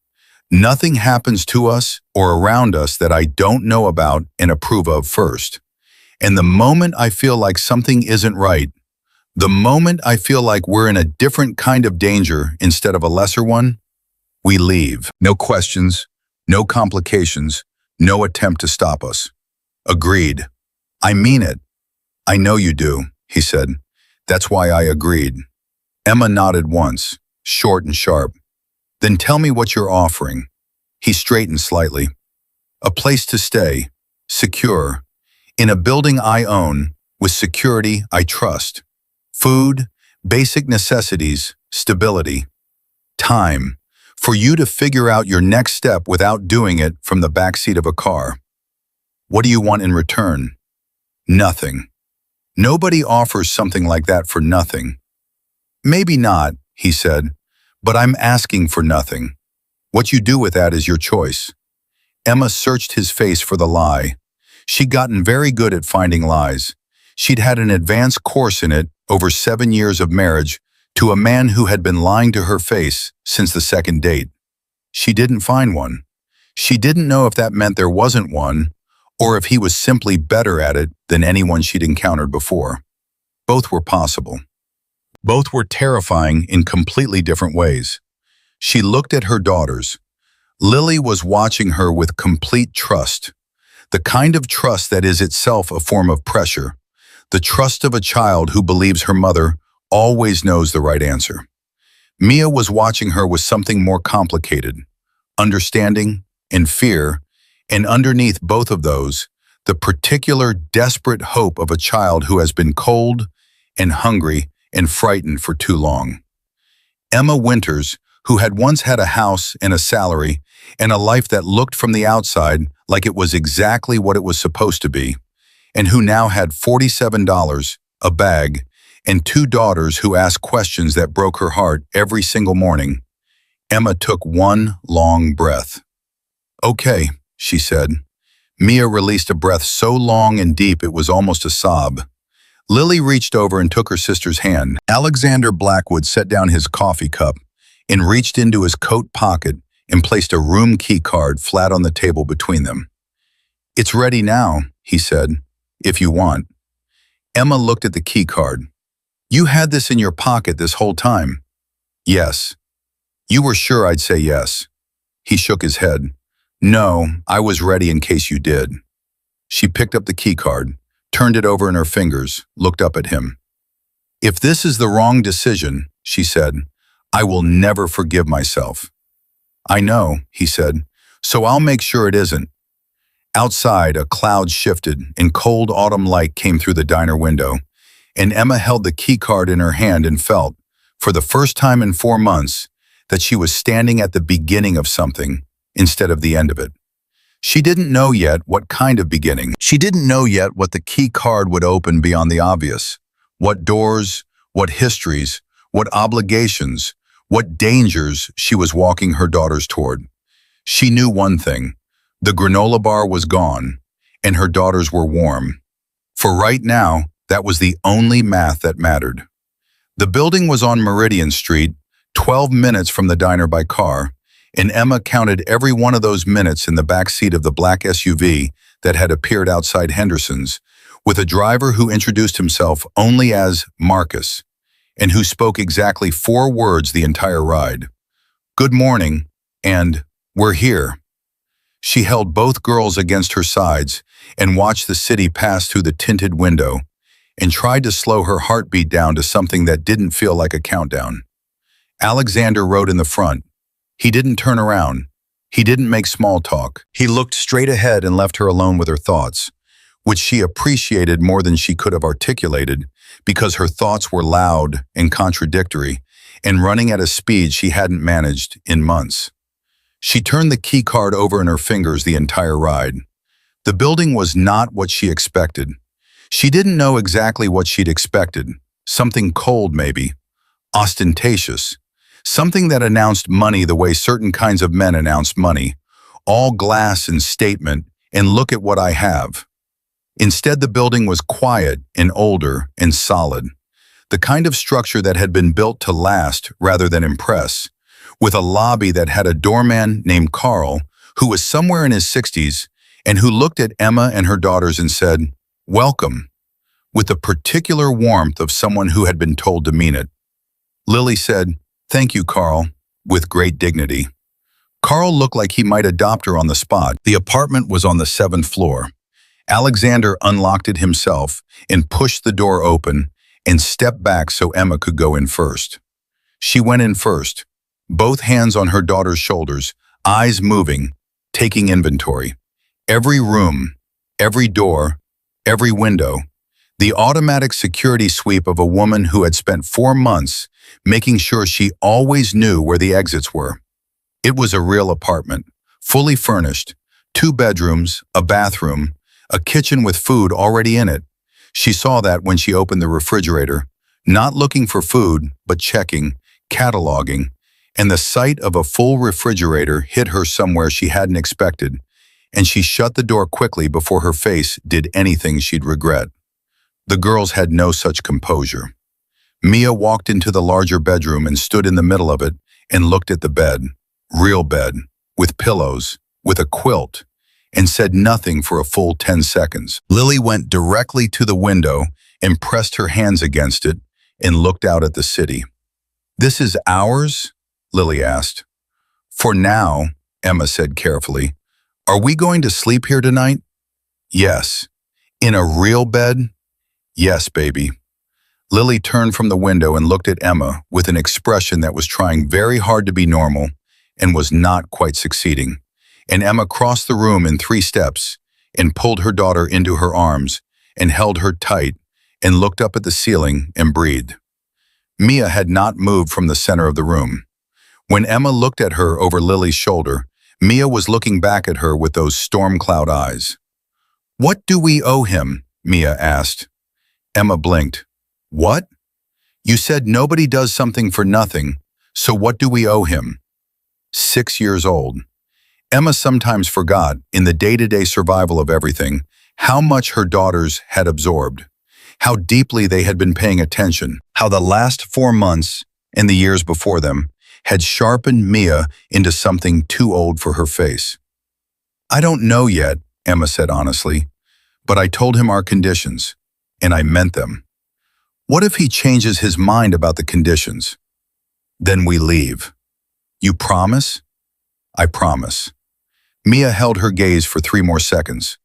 Nothing happens to us or around us that I don't know about and approve of first. And the moment I feel like something isn't right, The moment I feel like we're in a different kind of danger instead of a lesser one, we leave. No questions, no complications, no attempt to stop us. Agreed. I mean it. I know you do, he said. That's why I agreed. Emma nodded once, short and sharp. Then tell me what you're offering. He straightened slightly. A place to stay, secure, in a building I own, with security I trust. Food, basic necessities, stability. Time, for you to figure out your next step without doing it from the backseat of a car. What do you want in return? Nothing. Nobody offers something like that for nothing. Maybe not, he said, but I'm asking for nothing. What you do with that is your choice. Emma searched his face for the lie. She'd gotten very good at finding lies. She'd had an advanced course in it over 7 years of marriage to a man who had been lying to her face since the second date. She didn't find one. She didn't know if that meant there wasn't one, or if he was simply better at it than anyone she'd encountered before. Both were possible. Both were terrifying in completely different ways. She looked at her daughters. Lily was watching her with complete trust, the kind of trust that is itself a form of pressure, the trust of a child who believes her mother always knows the right answer. Mia was watching her with something more complicated, understanding and fear, and underneath both of those, the particular desperate hope of a child who has been cold and hungry and frightened for too long. Emma Winters, who had once had a house and a salary and a life that looked from the outside like it was exactly what it was supposed to be, and who now had $47, a bag, and 2 daughters who asked questions that broke her heart every single morning, Emma took one long breath. Okay, she said. Mia released a breath so long and deep it was almost a sob. Lily reached over and took her sister's hand. Alexander Blackwood set down his coffee cup and reached into his coat pocket and placed a room key card flat on the table between them. It's ready now, he said, if you want. Emma looked at the key card. You had this in your pocket this whole time. Yes. You were sure I'd say yes. He shook his head. No, I was ready in case you did. She picked up the key card, turned it over in her fingers, looked up at him. If this is the wrong decision, she said, I will never forgive myself. I know, he said, so I'll make sure it isn't. Outside, a cloud shifted and cold autumn light came through the diner window, and Emma held the key card in her hand and felt, for the first time in 4 months, that she was standing at the beginning of something instead of the end of it. She didn't know yet what kind of beginning. She didn't know yet what the key card would open beyond the obvious. What doors, what histories, what obligations, what dangers she was walking her daughters toward. She knew one thing. The granola bar was gone, and her daughters were warm. For right now, that was the only math that mattered. The building was on Meridian Street, 12 minutes from the diner by car, and Emma counted every one of those minutes in the back seat of the black SUV that had appeared outside Henderson's, with a driver who introduced himself only as Marcus, and who spoke exactly 4 words the entire ride. Good morning, and we're here. She held both girls against her sides and watched the city pass through the tinted window, and tried to slow her heartbeat down to something that didn't feel like a countdown. Alexander rode in the front. He didn't turn around. He didn't make small talk. He looked straight ahead and left her alone with her thoughts, which she appreciated more than she could have articulated because her thoughts were loud and contradictory and running at a speed she hadn't managed in months. She turned the key card over in her fingers the entire ride. The building was not what she expected. She didn't know exactly what she'd expected. Something cold, maybe. Ostentatious. Something that announced money the way certain kinds of men announce money. All glass and statement, and look at what I have. Instead, the building was quiet and older and solid. The kind of structure that had been built to last rather than impress, with a lobby that had a doorman named Carl, who was somewhere in his 60s, and who looked at Emma and her daughters and said, "Welcome." with the particular warmth of someone who had been told to mean it. Lily said, "Thank you, Carl," with great dignity. Carl looked like he might adopt her on the spot. The apartment was on the 7th floor. Alexander unlocked it himself and pushed the door open and stepped back so Emma could go in first. She went in first, both hands on her daughter's shoulders, eyes moving, taking inventory. Every room, every door, every window. The automatic security sweep of a woman who had spent 4 months making sure she always knew where the exits were. It was a real apartment, fully furnished, 2 bedrooms, a bathroom, a kitchen with food already in it. She saw that when she opened the refrigerator, not looking for food, but checking, cataloging, and the sight of a full refrigerator hit her somewhere she hadn't expected, and she shut the door quickly before her face did anything she'd regret. The girls had no such composure. Mia walked into the larger bedroom and stood in the middle of it and looked at the bed, real bed, with pillows, with a quilt, and said nothing for a full 10 seconds. Lily went directly to the window and pressed her hands against it and looked out at the city. "This is ours?" Lily asked. "For now," Emma said carefully. "Are we going to sleep here tonight?" "Yes." "In a real bed?" "Yes, baby." Lily turned from the window and looked at Emma with an expression that was trying very hard to be normal and was not quite succeeding. And Emma crossed the room in 3 steps and pulled her daughter into her arms and held her tight and looked up at the ceiling and breathed. Mia had not moved from the center of the room. When Emma looked at her over Lily's shoulder, Mia was looking back at her with those storm cloud eyes. "What do we owe him?" Mia asked. Emma blinked. "What? You said nobody does something for nothing, so what do we owe him?" 6 years old. Emma sometimes forgot, in the day-to-day survival of everything, how much her daughters had absorbed, how deeply they had been paying attention, how the last 4 months and the years before them had sharpened Mia into something too old for her face. "I don't know yet," Emma said honestly, "but I told him our conditions, and I meant them. What if he changes his mind about the conditions? Then we leave. You promise?" "I promise." Mia held her gaze for 3 more seconds.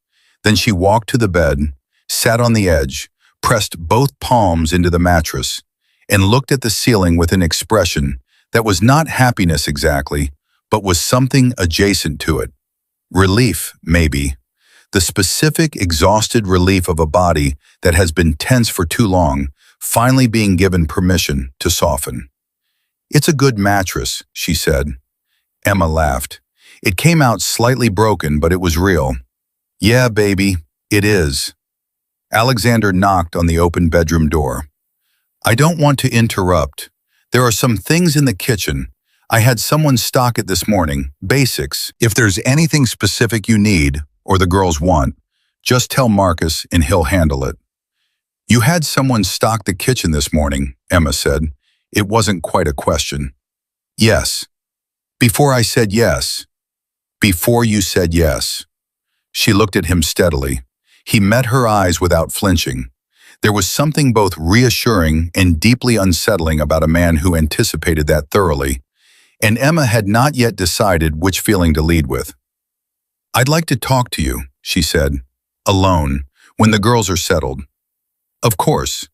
Then she walked to the bed, sat on the edge, pressed both palms into the mattress, and looked at the ceiling with an expression that was not happiness exactly, but was something adjacent to it. Relief, maybe. The specific, exhausted relief of a body that has been tense for too long, finally being given permission to soften. "It's a good mattress," she said. Emma laughed. It came out slightly broken, but it was real. "Yeah, baby, it is." Alexander knocked on the open bedroom door. "I don't want to interrupt. There are some things in the kitchen. I had someone stock it this morning, basics. If there's anything specific you need, or the girls want, just tell Marcus and he'll handle it." "You had someone stock the kitchen this morning," Emma said. It wasn't quite a question. "Yes." "Before I said yes." "Before you said yes." She looked at him steadily. He met her eyes without flinching. There was something both reassuring and deeply unsettling about a man who anticipated that thoroughly, and Emma had not yet decided which feeling to lead with. "I'd like to talk to you," she said, "alone, when the girls are settled." "Of course."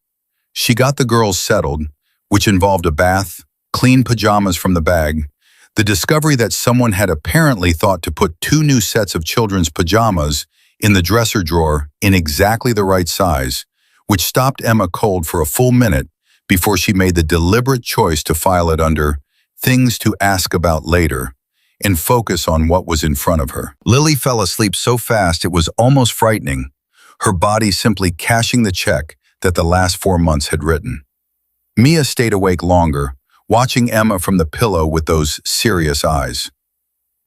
She got the girls settled, which involved a bath, clean pajamas from the bag, the discovery that someone had apparently thought to put 2 new sets of children's pajamas in the dresser drawer in exactly the right size, which stopped Emma cold for a full minute before she made the deliberate choice to file it under "things to ask about later" and focus on what was in front of her. Lily fell asleep so fast it was almost frightening, her body simply cashing the check that the last 4 months had written. Mia stayed awake longer, watching Emma from the pillow with those serious eyes.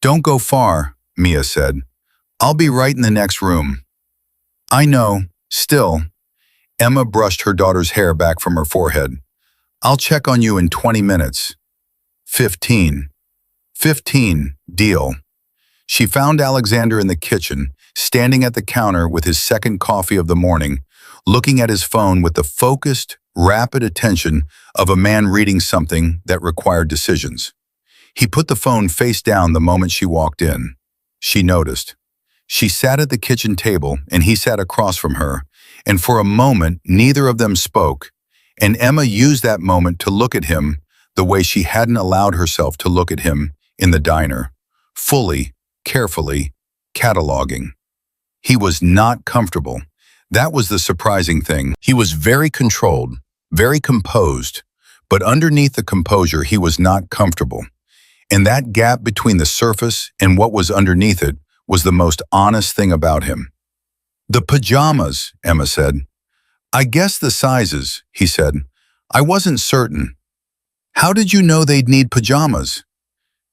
"Don't go far," Mia said. "I'll be right in the next room." "I know, still." Emma brushed her daughter's hair back from her forehead. "I'll check on you in 20 minutes. 15. 15, deal." She found Alexander in the kitchen, standing at the counter with his second coffee of the morning, looking at his phone with the focused, rapid attention of a man reading something that required decisions. He put the phone face down the moment she walked in. She noticed. She sat at the kitchen table and he sat across from her, and for a moment neither of them spoke, and Emma used that moment to look at him the way she hadn't allowed herself to look at him in the diner, fully, carefully, cataloging. He was not comfortable. That was the surprising thing. He was very controlled, very composed, but underneath the composure he was not comfortable. And that gap between the surface and what was underneath it was the most honest thing about him. "The pajamas," Emma said. "I guess the sizes," he said. "I wasn't certain." "How did you know they'd need pajamas?"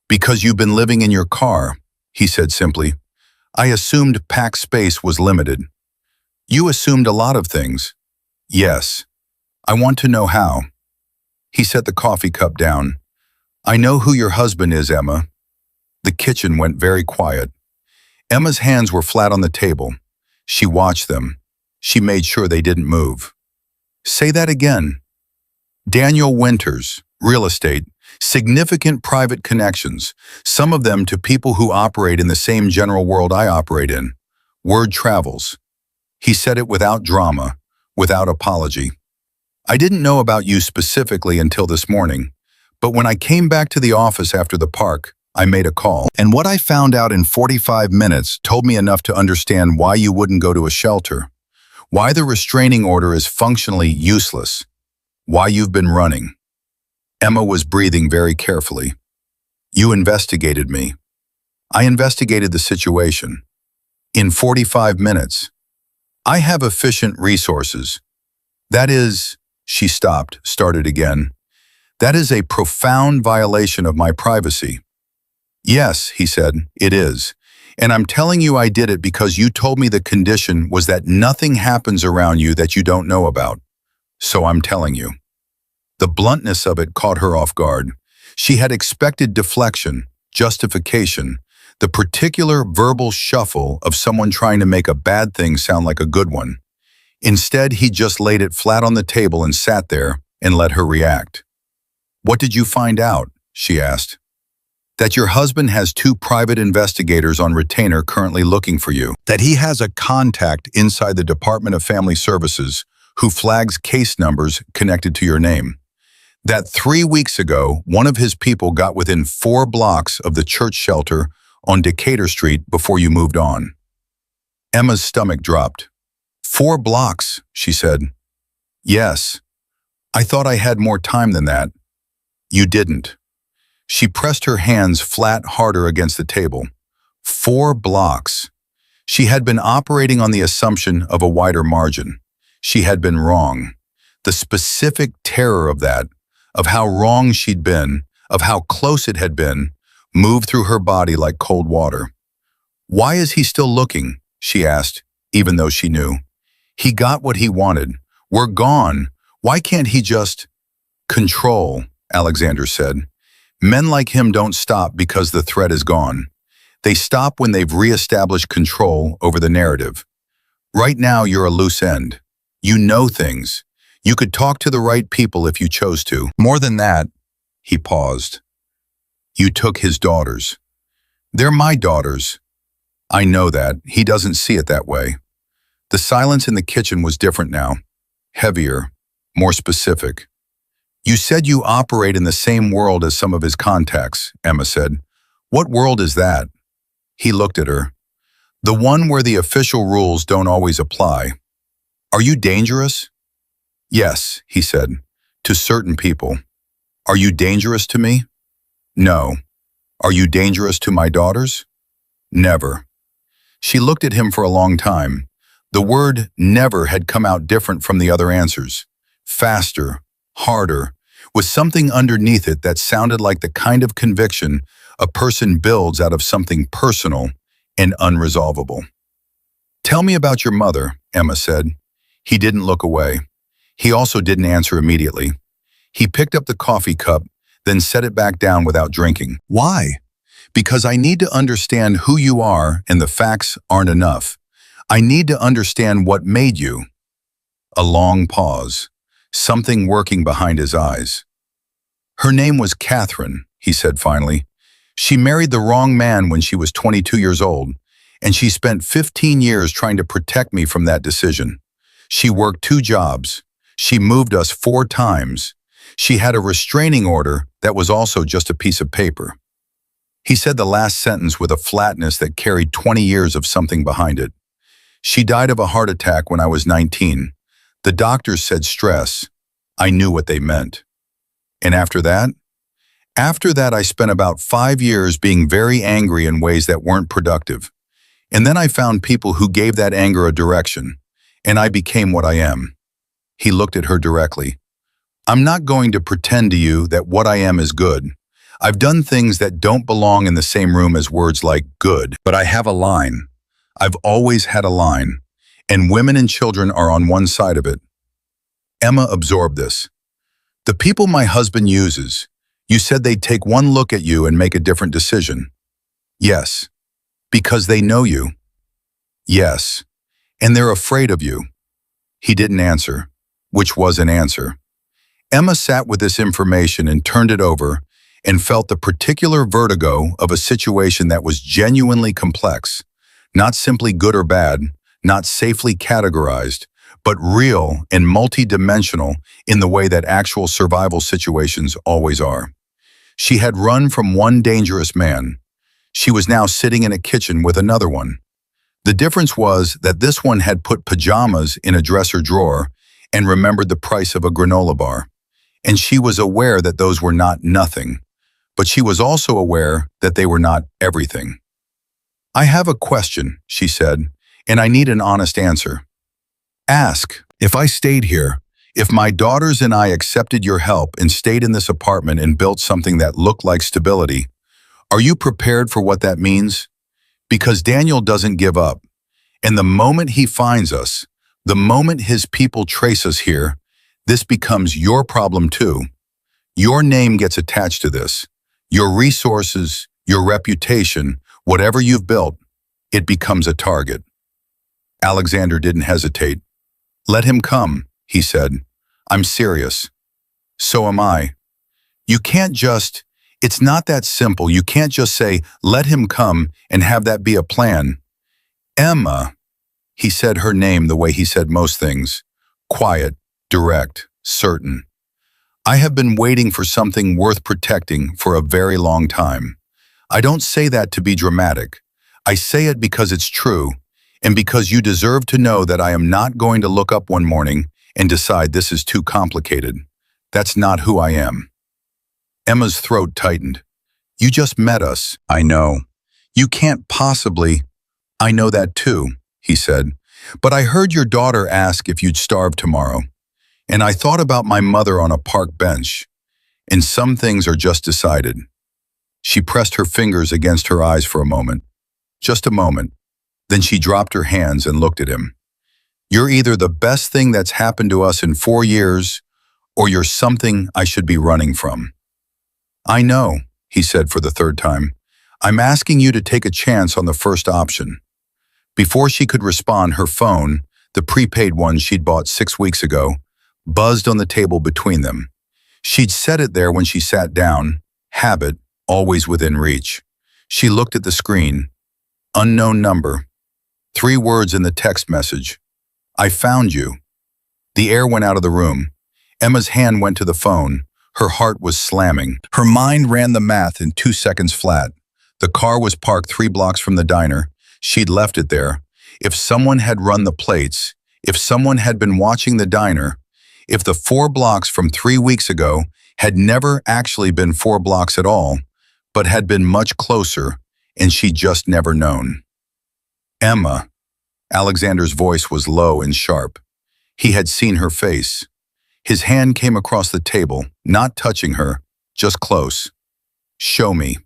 "Because you've been living in your car," he said simply. "I assumed pack space was limited." "You assumed a lot of things." "Yes. I want to know how." He set the coffee cup down. "I know who your husband is, Emma." The kitchen went very quiet. Emma's hands were flat on the table. She watched them. She made sure they didn't move. "Say that again." "Daniel Winters, real estate, significant private connections, some of them to people who operate in the same general world I operate in. Word travels." He said it without drama, without apology. "I didn't know about you specifically until this morning, but when I came back to the office after the park, I made a call. And what I found out in 45 minutes told me enough to understand why you wouldn't go to a shelter, why the restraining order is functionally useless, why you've been running." Emma was breathing very carefully. "You investigated me. I investigated the situation. In 45 minutes. I have efficient resources. That is," she stopped, started again. "That is a profound violation of my privacy." "Yes," he said, "it is. And I'm telling you I did it because you told me the condition was that nothing happens around you that you don't know about. So I'm telling you." The bluntness of it caught her off guard. She had expected deflection, justification, the particular verbal shuffle of someone trying to make a bad thing sound like a good one. Instead, he just laid it flat on the table and sat there and let her react. "What did you find out?" she asked. "That your husband has 2 private investigators on retainer currently looking for you. That he has a contact inside the Department of Family Services who flags case numbers connected to your name. That 3 weeks ago, one of his people got within 4 blocks of the church shelter on Decatur Street before you moved on." Emma's stomach dropped. 4 blocks, she said. "Yes. I thought I had more time than that." "You didn't." She pressed her hands flat harder against the table. 4 blocks. She had been operating on the assumption of a wider margin. She had been wrong. The specific terror of that, of how wrong she'd been, of how close it had been, moved through her body like cold water. "Why is he still looking?" she asked, even though she knew. "He got what he wanted. We're gone. Why can't he just—" "Control," Alexander said. "Men like him don't stop because the threat is gone. They stop when they've reestablished control over the narrative. Right now you're a loose end. You know things. You could talk to the right people if you chose to. More than that," he paused. "You took his daughters. They're my daughters." "I know that. He doesn't see it that way." The silence in the kitchen was different now. Heavier, more specific. "You said you operate in the same world as some of his contacts," Emma said. "What world is that?" He looked at her. "The one where the official rules don't always apply." "Are you dangerous?" "Yes," he said, "to certain people." "Are you dangerous to me?" "No." "Are you dangerous to my daughters?" "Never." She looked at him for a long time. The word never had come out different from the other answers. Faster, harder, with something underneath it that sounded like the kind of conviction a person builds out of something personal and unresolvable. "Tell me about your mother," Emma said. He didn't look away. He also didn't answer immediately. He picked up the coffee cup, then set it back down without drinking. "Why?" "Because I need to understand who you are and the facts aren't enough. I need to understand what made you." A long pause, something working behind his eyes. Her name was Catherine, he said finally. She married the wrong man when she was 22 years old, and she spent 15 years trying to protect me from that decision. She worked 2 jobs. She moved us 4 times. She had a restraining order that was also just a piece of paper. He said the last sentence with a flatness that carried 20 years of something behind it. She died of a heart attack when I was 19. The doctors said stress. I knew what they meant. And after that? After that, I spent about 5 years being very angry in ways that weren't productive. And then I found people who gave that anger a direction, and I became what I am. He looked at her directly. I'm not going to pretend to you that what I am is good. I've done things that don't belong in the same room as words like good, but I have a line. I've always had a line, and women and children are on one side of it. Emma absorbed this. The people my husband uses, you said they'd take one look at you and make a different decision. Yes. Because they know you. Yes. And they're afraid of you. He didn't answer, which was an answer. Emma sat with this information and turned it over and felt the particular vertigo of a situation that was genuinely complex, not simply good or bad, not safely categorized, but real and multidimensional in the way that actual survival situations always are. She had run from one dangerous man. She was now sitting in a kitchen with another one. The difference was that this one had put pajamas in a dresser drawer and remembered the price of a granola bar. And she was aware that those were not nothing, but she was also aware that they were not everything. I have a question, she said, and I need an honest answer. Ask, if I stayed here, if my daughters and I accepted your help and stayed in this apartment and built something that looked like stability, are you prepared for what that means? Because Daniel doesn't give up. And the moment he finds us, the moment his people trace us here, this becomes your problem too. Your name gets attached to this. Your resources, your reputation, whatever you've built, it becomes a target. Alexander didn't hesitate. Let him come, he said. I'm serious. So am I. You can't just, it's not that simple. You can't just say, let him come and have that be a plan. Emma, he said her name the way he said most things. Quiet, direct, certain. I have been waiting for something worth protecting for a very long time. I don't say that to be dramatic. I say it because it's true, and because you deserve to know that I am not going to look up one morning and decide this is too complicated. That's not who I am. Emma's throat tightened. You just met us. I know. You can't possibly. I know that too, he said. But I heard your daughter ask if you'd starve tomorrow. And I thought about my mother on a park bench. And some things are just decided. She pressed her fingers against her eyes for a moment. Just a moment. Then she dropped her hands and looked at him. You're either the best thing that's happened to us in 4 years, or you're something I should be running from. I know, he said for the 3rd time. I'm asking you to take a chance on the first option. Before she could respond, her phone, the prepaid one she'd bought 6 weeks ago, buzzed on the table between them. She'd set it there when she sat down, habit, always within reach. She looked at the screen. Unknown number. 3 words in the text message. I found you. The air went out of the room. Emma's hand went to the phone. Her heart was slamming. Her mind ran the math in 2 seconds flat. The car was parked 3 blocks from the diner. She'd left it there. If someone had run the plates, if someone had been watching the diner, if the 4 blocks from 3 weeks ago had never actually been 4 blocks at all, but had been much closer, and she'd just never known. Emma. Alexander's voice was low and sharp. He had seen her face. His hand came across the table, not touching her, just close. Show me.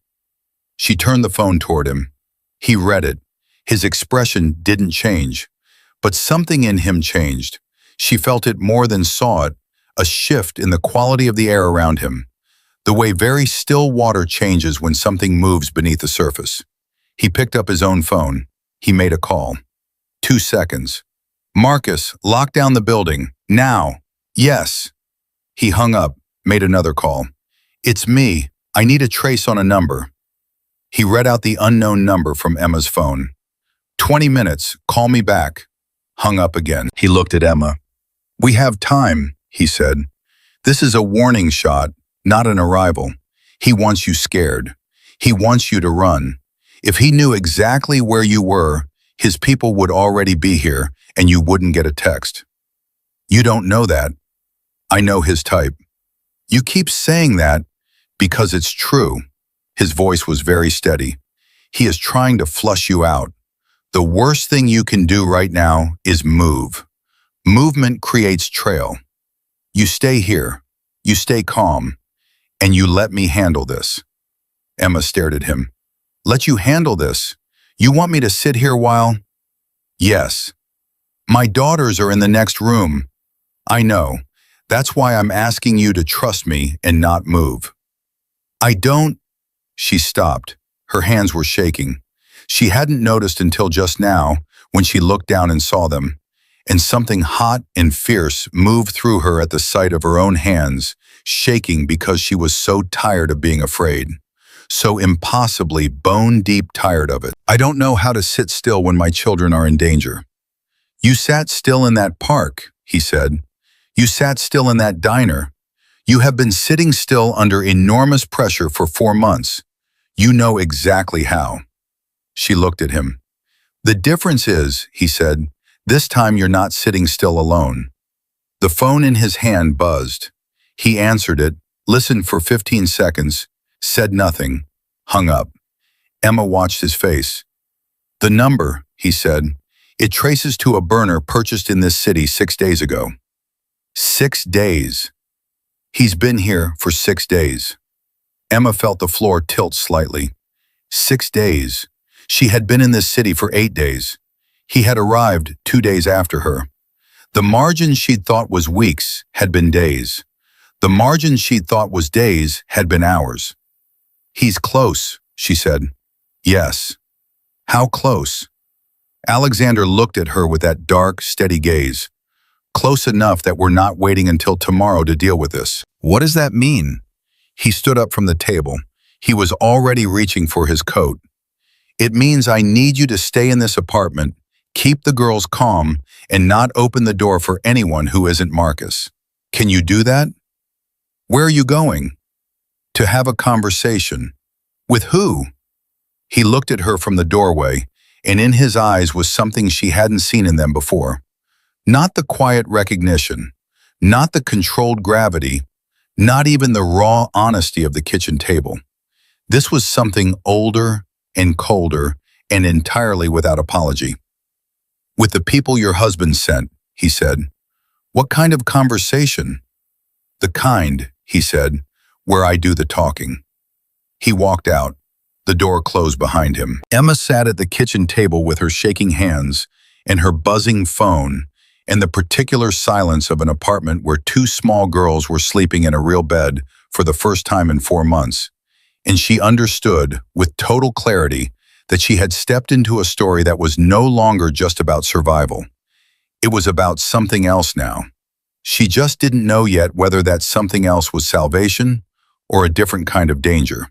She turned the phone toward him. He read it. His expression didn't change, but something in him changed. She felt it more than saw it, a shift in the quality of the air around him, the way very still water changes when something moves beneath the surface. He picked up his own phone. He made a call. 2 seconds. Marcus, lock down the building. Now. Yes. He hung up, made another call. It's me. I need a trace on a number. He read out the unknown number from Emma's phone. 20 minutes, call me back. Hung up again. He looked at Emma. We have time, he said. This is a warning shot, not an arrival. He wants you scared. He wants you to run. If he knew exactly where you were, his people would already be here and you wouldn't get a text. You don't know that. I know his type. You keep saying that because it's true. His voice was very steady. He is trying to flush you out. The worst thing you can do right now is move. Movement creates trail. You stay here. You stay calm. And you let me handle this. Emma stared at him. Let you handle this? You want me to sit here while? Yes. My daughters are in the next room. I know. That's why I'm asking you to trust me and not move. I don't. She stopped. Her hands were shaking. She hadn't noticed until just now when she looked down and saw them, and something hot and fierce moved through her at the sight of her own hands, shaking because she was so tired of being afraid, so impossibly bone-deep tired of it. I don't know how to sit still when my children are in danger. You sat still in that park, he said. You sat still in that diner. You have been sitting still under enormous pressure for 4 months. You know exactly how. She looked at him. The difference is, he said, this time you're not sitting still alone. The phone in his hand buzzed. He answered it, listened for 15 seconds, said nothing, hung up. Emma watched his face. The number, he said, it traces to a burner purchased in this city 6 days ago. 6 days. He's been here for 6 days. Emma felt the floor tilt slightly. 6 days. She had been in this city for 8 days. He had arrived 2 days after her. The margin she'd thought was weeks had been days. The margin she'd thought was days had been hours. He's close, she said. Yes. How close? Alexander looked at her with that dark, steady gaze. Close enough that we're not waiting until tomorrow to deal with this. What does that mean? He stood up from the table. He was already reaching for his coat. It means I need you to stay in this apartment, keep the girls calm, and not open the door for anyone who isn't Marcus. Can you do that? Where are you going? To have a conversation. With who? He looked at her from the doorway, and in his eyes was something she hadn't seen in them before. Not the quiet recognition, not the controlled gravity, not even the raw honesty of the kitchen table. This was something older and colder and entirely without apology. With the people your husband sent, he said. What kind of conversation? The kind, he said, where I do the talking. He walked out. The door closed behind him. Emma sat at the kitchen table with her shaking hands and her buzzing phone and the particular silence of an apartment where 2 small girls were sleeping in a real bed for the first time in 4 months. And she understood, with total clarity, that she had stepped into a story that was no longer just about survival. It was about something else now. She just didn't know yet whether that something else was salvation or a different kind of danger.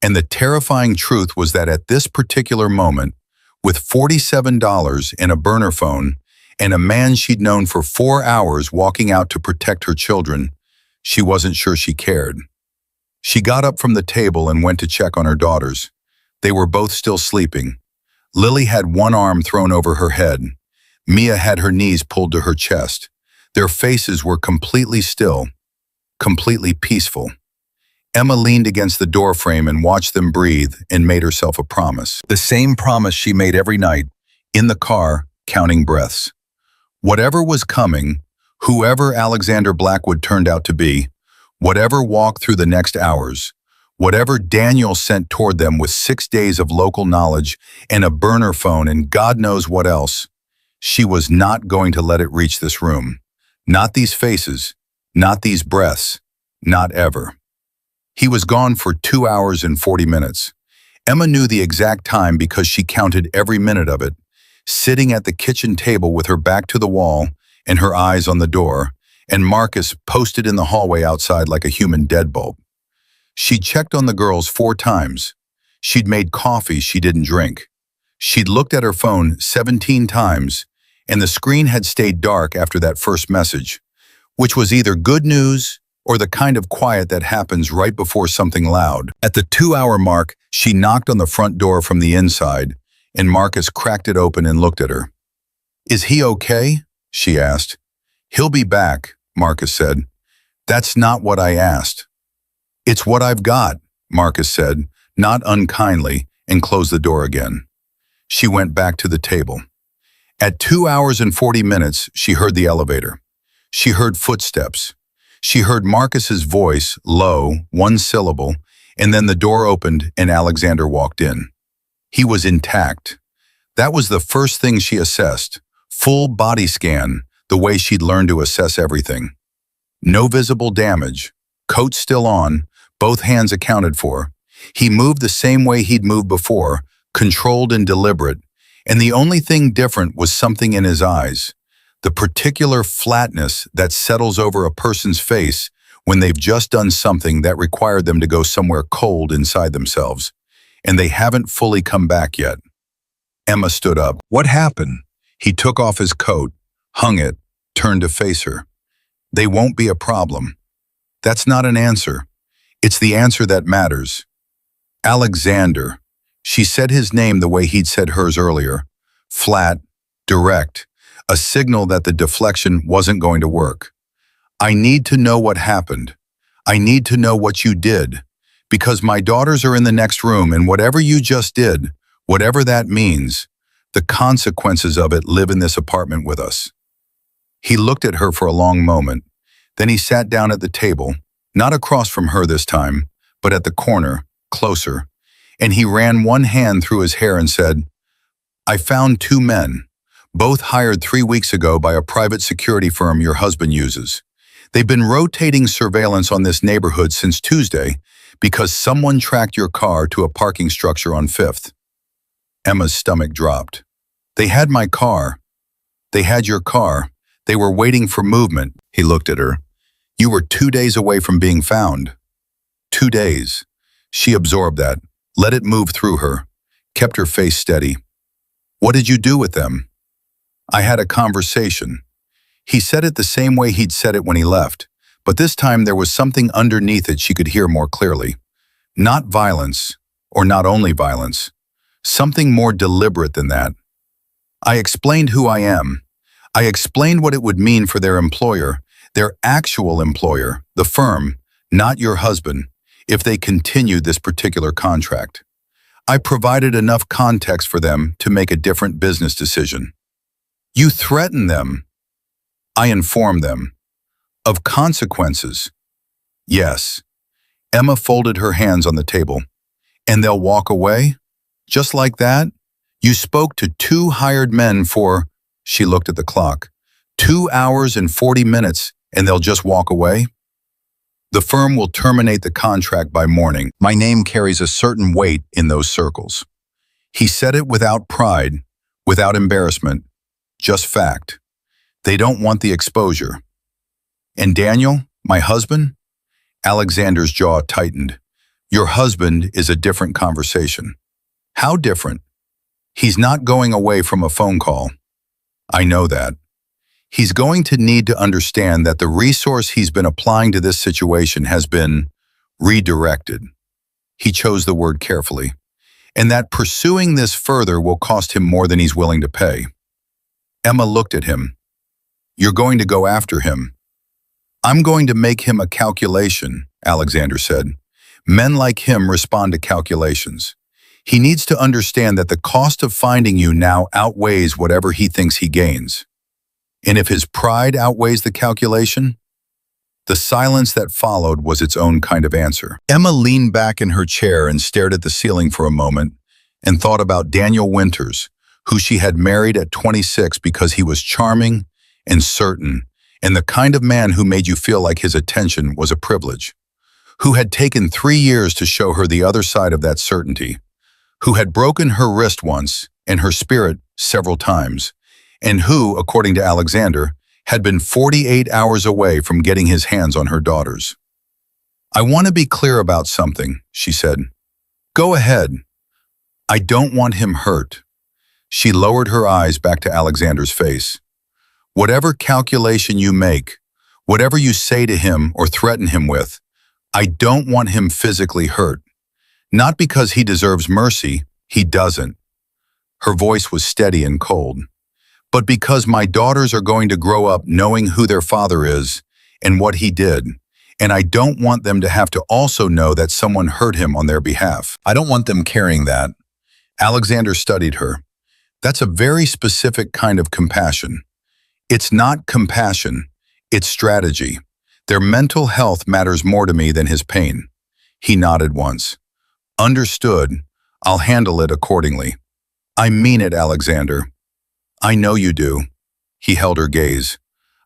And the terrifying truth was that at this particular moment, with $47 in a burner phone and a man she'd known for 4 hours walking out to protect her children, she wasn't sure she cared. She got up from the table and went to check on her daughters. They were both still sleeping. Lily had one arm thrown over her head. Mia had her knees pulled to her chest. Their faces were completely still, completely peaceful. Emma leaned against the doorframe and watched them breathe and made herself a promise. The same promise she made every night, in the car, counting breaths. Whatever was coming, whoever Alexander Blackwood turned out to be, whatever walked through the next hours, whatever Daniel sent toward them with 6 days of local knowledge and a burner phone and God knows what else, she was not going to let it reach this room. Not these faces, not these breaths, not ever. He was gone for 2 hours and 40 minutes. Emma knew the exact time because she counted every minute of it, sitting at the kitchen table with her back to the wall and her eyes on the door, and Marcus posted in the hallway outside like a human deadbolt. She'd checked on the girls 4 times. She'd made coffee she didn't drink. She'd looked at her phone 17 times, and the screen had stayed dark after that first message, which was either good news or the kind of quiet that happens right before something loud. At the 2-hour mark, she knocked on the front door from the inside, and Marcus cracked it open and looked at her. "Is he okay?" she asked. "He'll be back," Marcus said. "That's not what I asked." "It's what I've got," Marcus said, not unkindly, and closed the door again. She went back to the table. At 2 hours and 40 minutes, she heard the elevator. She heard footsteps. She heard Marcus's voice, low, 1 syllable, and then the door opened and Alexander walked in. He was intact. That was the first thing she assessed. Full body scan, the way she'd learned to assess everything. No visible damage. Coat still on, both hands accounted for. He moved the same way he'd moved before, controlled and deliberate, and the only thing different was something in his eyes. The particular flatness that settles over a person's face when they've just done something that required them to go somewhere cold inside themselves, and they haven't fully come back yet. Emma stood up. "What happened?" He took off his coat, hung it, turned to face her. "They won't be a problem." That's not an answer. It's the answer that matters. Alexander. She said his name the way he'd said hers earlier. Flat, direct, a signal that the deflection wasn't going to work. "I need to know what happened. I need to know what you did. Because my daughters are in the next room, and whatever you just did, whatever that means, the consequences of it live in this apartment with us." He looked at her for a long moment. Then he sat down at the table, not across from her this time, but at the corner, closer, and he ran one hand through his hair and said, "I found 2 men, both hired 3 weeks ago by a private security firm your husband uses. They've been rotating surveillance on this neighborhood since Tuesday because someone tracked your car to a parking structure on 5th. Emma's stomach dropped. "They had my car. They had your car. They were waiting for movement." He looked at her. "You were 2 days away from being found." 2 days. She absorbed that, let it move through her, kept her face steady. "What did you do with them?" "I had a conversation." He said it the same way he'd said it when he left, but this time there was something underneath it she could hear more clearly. Not violence, or not only violence. Something more deliberate than that. "I explained who I am. I explained what it would mean for their employer, their actual employer, the firm, not your husband, if they continued this particular contract. I provided enough context for them to make a different business decision." "You threatened them." "I informed them." "Of consequences." "Yes." Emma folded her hands on the table. "And they'll walk away? Just like that? You spoke to 2 hired men for," she looked at the clock, 2 hours and 40 minutes, and they'll just walk away? "The firm will terminate the contract by morning. My name carries a certain weight in those circles." He said it without pride, without embarrassment, just fact. "They don't want the exposure." "And Daniel, my husband?" Alexander's jaw tightened. "Your husband is a different conversation." "How different?" "He's not going away from a phone call." "I know that." "He's going to need to understand that the resource he's been applying to this situation has been redirected." He chose the word carefully. "And that pursuing this further will cost him more than he's willing to pay." Emma looked at him. "You're going to go after him." "I'm going to make him a calculation," Alexander said. "Men like him respond to calculations. He needs to understand that the cost of finding you now outweighs whatever he thinks he gains. And if his pride outweighs the calculation?" The silence that followed was its own kind of answer. Emma leaned back in her chair and stared at the ceiling for a moment and thought about Daniel Winters, who she had married at 26 because he was charming and certain, and the kind of man who made you feel like his attention was a privilege, who had taken 3 years to show her the other side of that certainty, who had broken her wrist once and her spirit several times, and who, according to Alexander, had been 48 hours away from getting his hands on her daughters. "I want to be clear about something," she said. "Go ahead." "I don't want him hurt." She lowered her eyes back to Alexander's face. "Whatever calculation you make, whatever you say to him or threaten him with, I don't want him physically hurt. Not because he deserves mercy, he doesn't." Her voice was steady and cold. "But because my daughters are going to grow up knowing who their father is and what he did, and I don't want them to have to also know that someone hurt him on their behalf. I don't want them carrying that." Alexander studied her. "That's a very specific kind of compassion. It's not compassion, it's strategy. Their mental health matters more to me than his pain." He nodded once. "Understood. I'll handle it accordingly." "I mean it, Alexander." "I know you do." He held her gaze.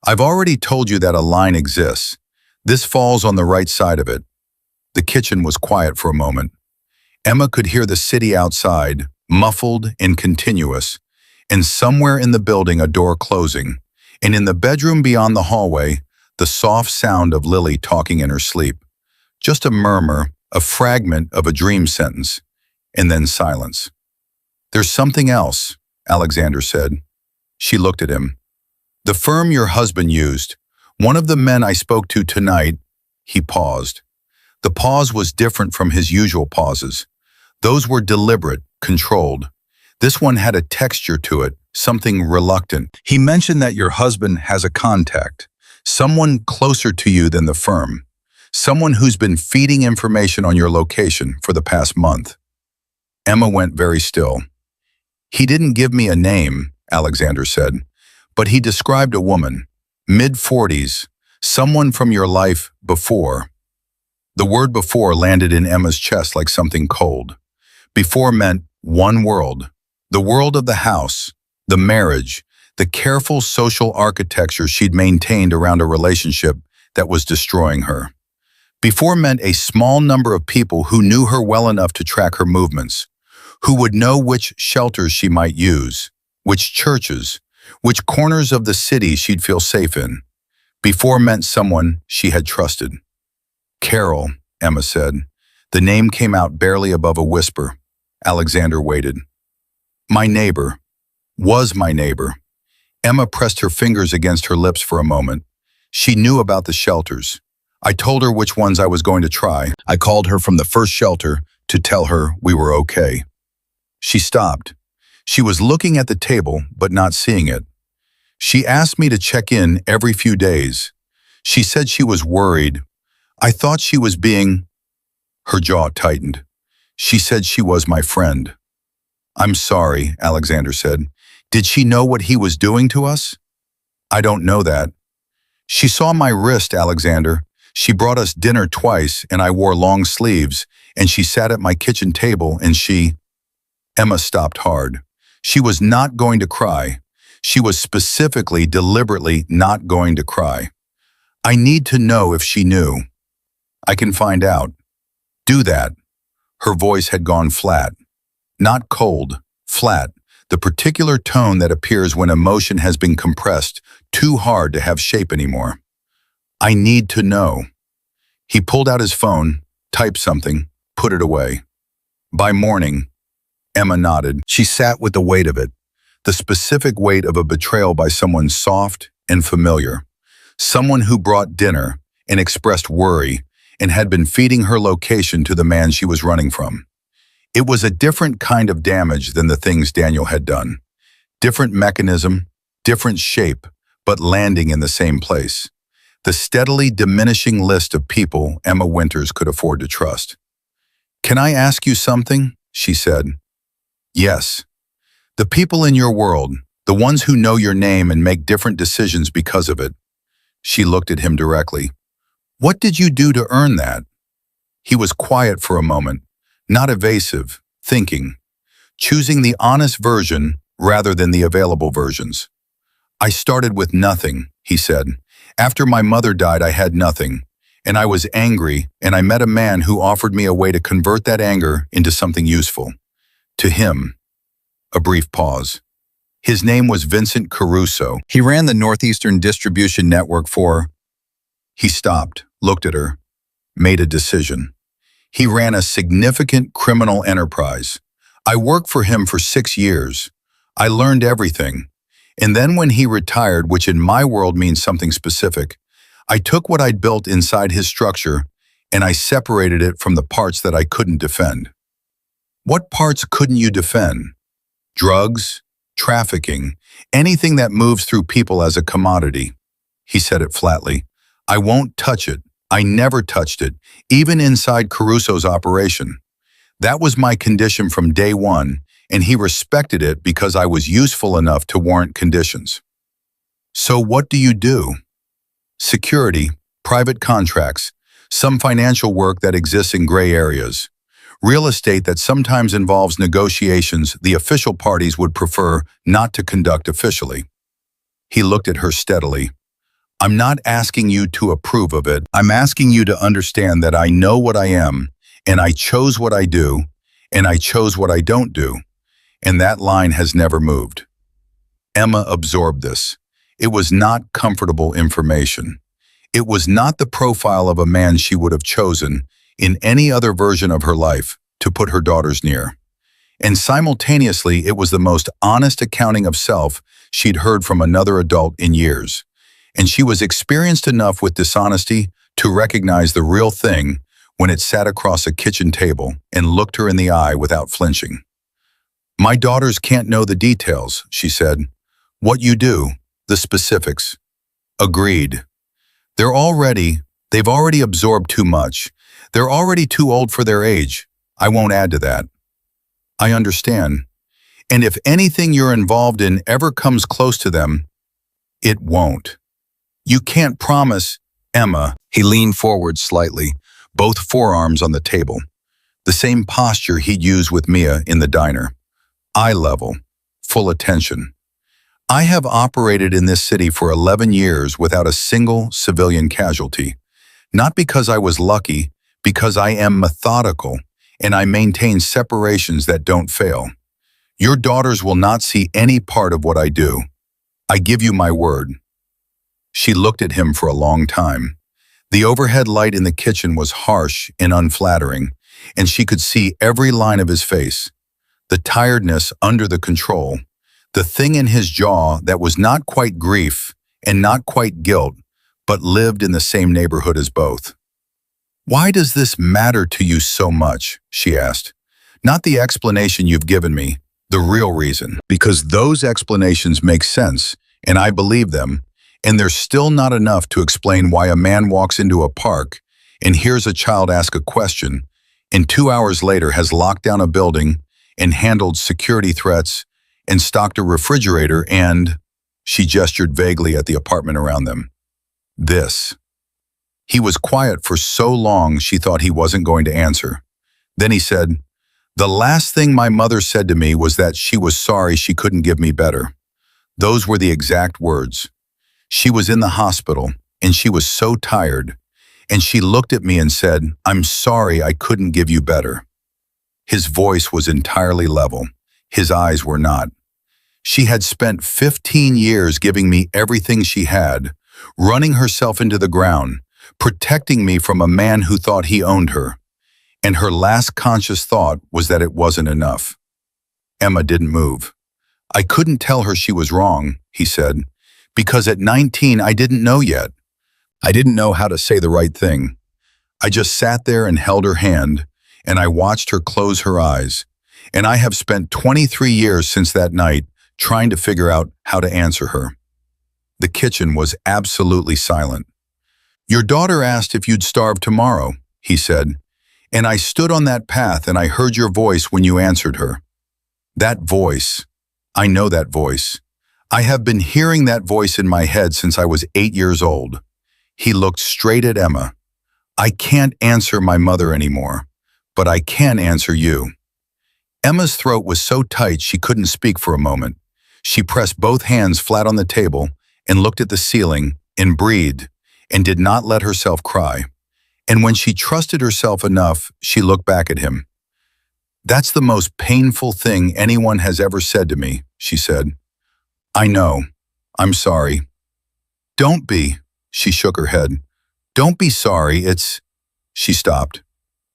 "I've already told you that a line exists. This falls on the right side of it." The kitchen was quiet for a moment. Emma could hear the city outside, muffled and continuous, and somewhere in the building a door closing, and in the bedroom beyond the hallway, the soft sound of Lily talking in her sleep. Just a murmur, a fragment of a dream sentence, and then silence. "There's something else," Alexander said. She looked at him. "The firm your husband used, one of the men I spoke to tonight." He paused. The pause was different from his usual pauses. Those were deliberate, controlled. This one had a texture to it, something reluctant. "He mentioned that your husband has a contact, someone closer to you than the firm, someone who's been feeding information on your location for the past month." Emma went very still. "He didn't give me a name," Alexander said, "but he described a woman, mid-40s, someone from your life before." The word before landed in Emma's chest like something cold. Before meant one world, the world of the house, the marriage, the careful social architecture she'd maintained around a relationship that was destroying her. Before meant a small number of people who knew her well enough to track her movements, who would know which shelters she might use, which churches, which corners of the city she'd feel safe in. Before meant someone she had trusted. "Carol," Emma said. The name came out barely above a whisper. Alexander waited. "My neighbor. Was my neighbor." Emma pressed her fingers against her lips for a moment. She knew about the shelters. "I told her which ones I was going to try. I called her from the first shelter to tell her we were okay." She stopped. She was looking at the table, but not seeing it. "She asked me to check in every few days. She said she was worried. I thought she was being..." Her jaw tightened. "She said she was my friend." "I'm sorry," Alexander said. "Did she know what he was doing to us?" "I don't know that." "She saw my wrist, Alexander. She brought us dinner twice, and I wore long sleeves, and she sat at my kitchen table, and she..." Emma stopped hard. She was not going to cry. She was specifically, deliberately not going to cry. "I need to know if she knew." "I can find out." "Do that." Her voice had gone flat. Not cold, flat, the particular tone that appears when emotion has been compressed too hard to have shape anymore. "I need to know." He pulled out his phone, typed something, put it away. "By morning." Emma nodded. She sat with the weight of it, the specific weight of a betrayal by someone soft and familiar, someone who brought dinner and expressed worry and had been feeding her location to the man she was running from. It was a different kind of damage than the things Daniel had done. Different mechanism, different shape, but landing in the same place. The steadily diminishing list of people Emma Winters could afford to trust. "Can I ask you something?" she said. "Yes." "The people in your world, the ones who know your name and make different decisions because of it." She looked at him directly. "What did you do to earn that?" He was quiet for a moment, not evasive, thinking, choosing the honest version rather than the available versions. "I started with nothing," he said. "After my mother died, I had nothing, and I was angry, and I met a man who offered me a way to convert that anger into something useful. To him." A brief pause. His name was Vincent Caruso. He ran the Northeastern Distribution Network for... He stopped, looked at her, made a decision. He ran a significant criminal enterprise. I worked for him for 6 years. I learned everything. And then when he retired, which in my world means something specific, I took what I'd built inside his structure and I separated it from the parts that I couldn't defend. What parts couldn't you defend? Drugs, trafficking, anything that moves through people as a commodity. He said it flatly. I won't touch it. I never touched it, even inside Caruso's operation. That was my condition from day one, and he respected it because I was useful enough to warrant conditions. So what do you do? Security, private contracts, some financial work that exists in gray areas, real estate that sometimes involves negotiations the official parties would prefer not to conduct officially. He looked at her steadily. I'm not asking you to approve of it. I'm asking you to understand that I know what I am, and I chose what I do, and I chose what I don't do. And that line has never moved. Emma absorbed this. It was not comfortable information. It was not the profile of a man she would have chosen in any other version of her life to put her daughters near. And simultaneously, it was the most honest accounting of self she'd heard from another adult in years. And she was experienced enough with dishonesty to recognize the real thing when it sat across a kitchen table and looked her in the eye without flinching. My daughters can't know the details, she said. What you do, the specifics. Agreed. They've already absorbed too much. They're already too old for their age. I won't add to that. I understand. And if anything you're involved in ever comes close to them, it won't. You can't promise, Emma. He leaned forward slightly, both forearms on the table. The same posture he'd used with Mia in the diner. Eye level, full attention. I have operated in this city for 11 years without a single civilian casualty. Not because I was lucky, because I am methodical, and I maintain separations that don't fail. Your daughters will not see any part of what I do. I give you my word. She looked at him for a long time. The overhead light in the kitchen was harsh and unflattering, and she could see every line of his face. The tiredness under the control, the thing in his jaw that was not quite grief and not quite guilt, but lived in the same neighborhood as both. Why does this matter to you so much? She asked. Not the explanation you've given me, the real reason. Because those explanations make sense, and I believe them, and there's still not enough to explain why a man walks into a park and hears a child ask a question, and 2 hours later has locked down a building and handled security threats and stocked a refrigerator and... She gestured vaguely at the apartment around them. This. He was quiet for so long she thought he wasn't going to answer. Then he said, the last thing my mother said to me was that she was sorry she couldn't give me better. Those were the exact words. She was in the hospital, and she was so tired, and she looked at me and said, I'm sorry I couldn't give you better. His voice was entirely level. His eyes were not. She had spent 15 years giving me everything she had, running herself into the ground, protecting me from a man who thought he owned her. And her last conscious thought was that it wasn't enough. Emma didn't move. I couldn't tell her she was wrong, he said, because at 19 I didn't know yet. I didn't know how to say the right thing. I just sat there and held her hand, and I watched her close her eyes. And I have spent 23 years since that night trying to figure out how to answer her. The kitchen was absolutely silent. Your daughter asked if you'd starve tomorrow, he said, and I stood on that path and I heard your voice when you answered her. That voice. I know that voice. I have been hearing that voice in my head since I was 8 years old. He looked straight at Emma. I can't answer my mother anymore, but I can answer you. Emma's throat was so tight she couldn't speak for a moment. She pressed both hands flat on the table and looked at the ceiling and breathed and did not let herself cry. And when she trusted herself enough, she looked back at him. That's the most painful thing anyone has ever said to me, she said. I know. I'm sorry. Don't be. She shook her head. Don't be sorry, it's... She stopped.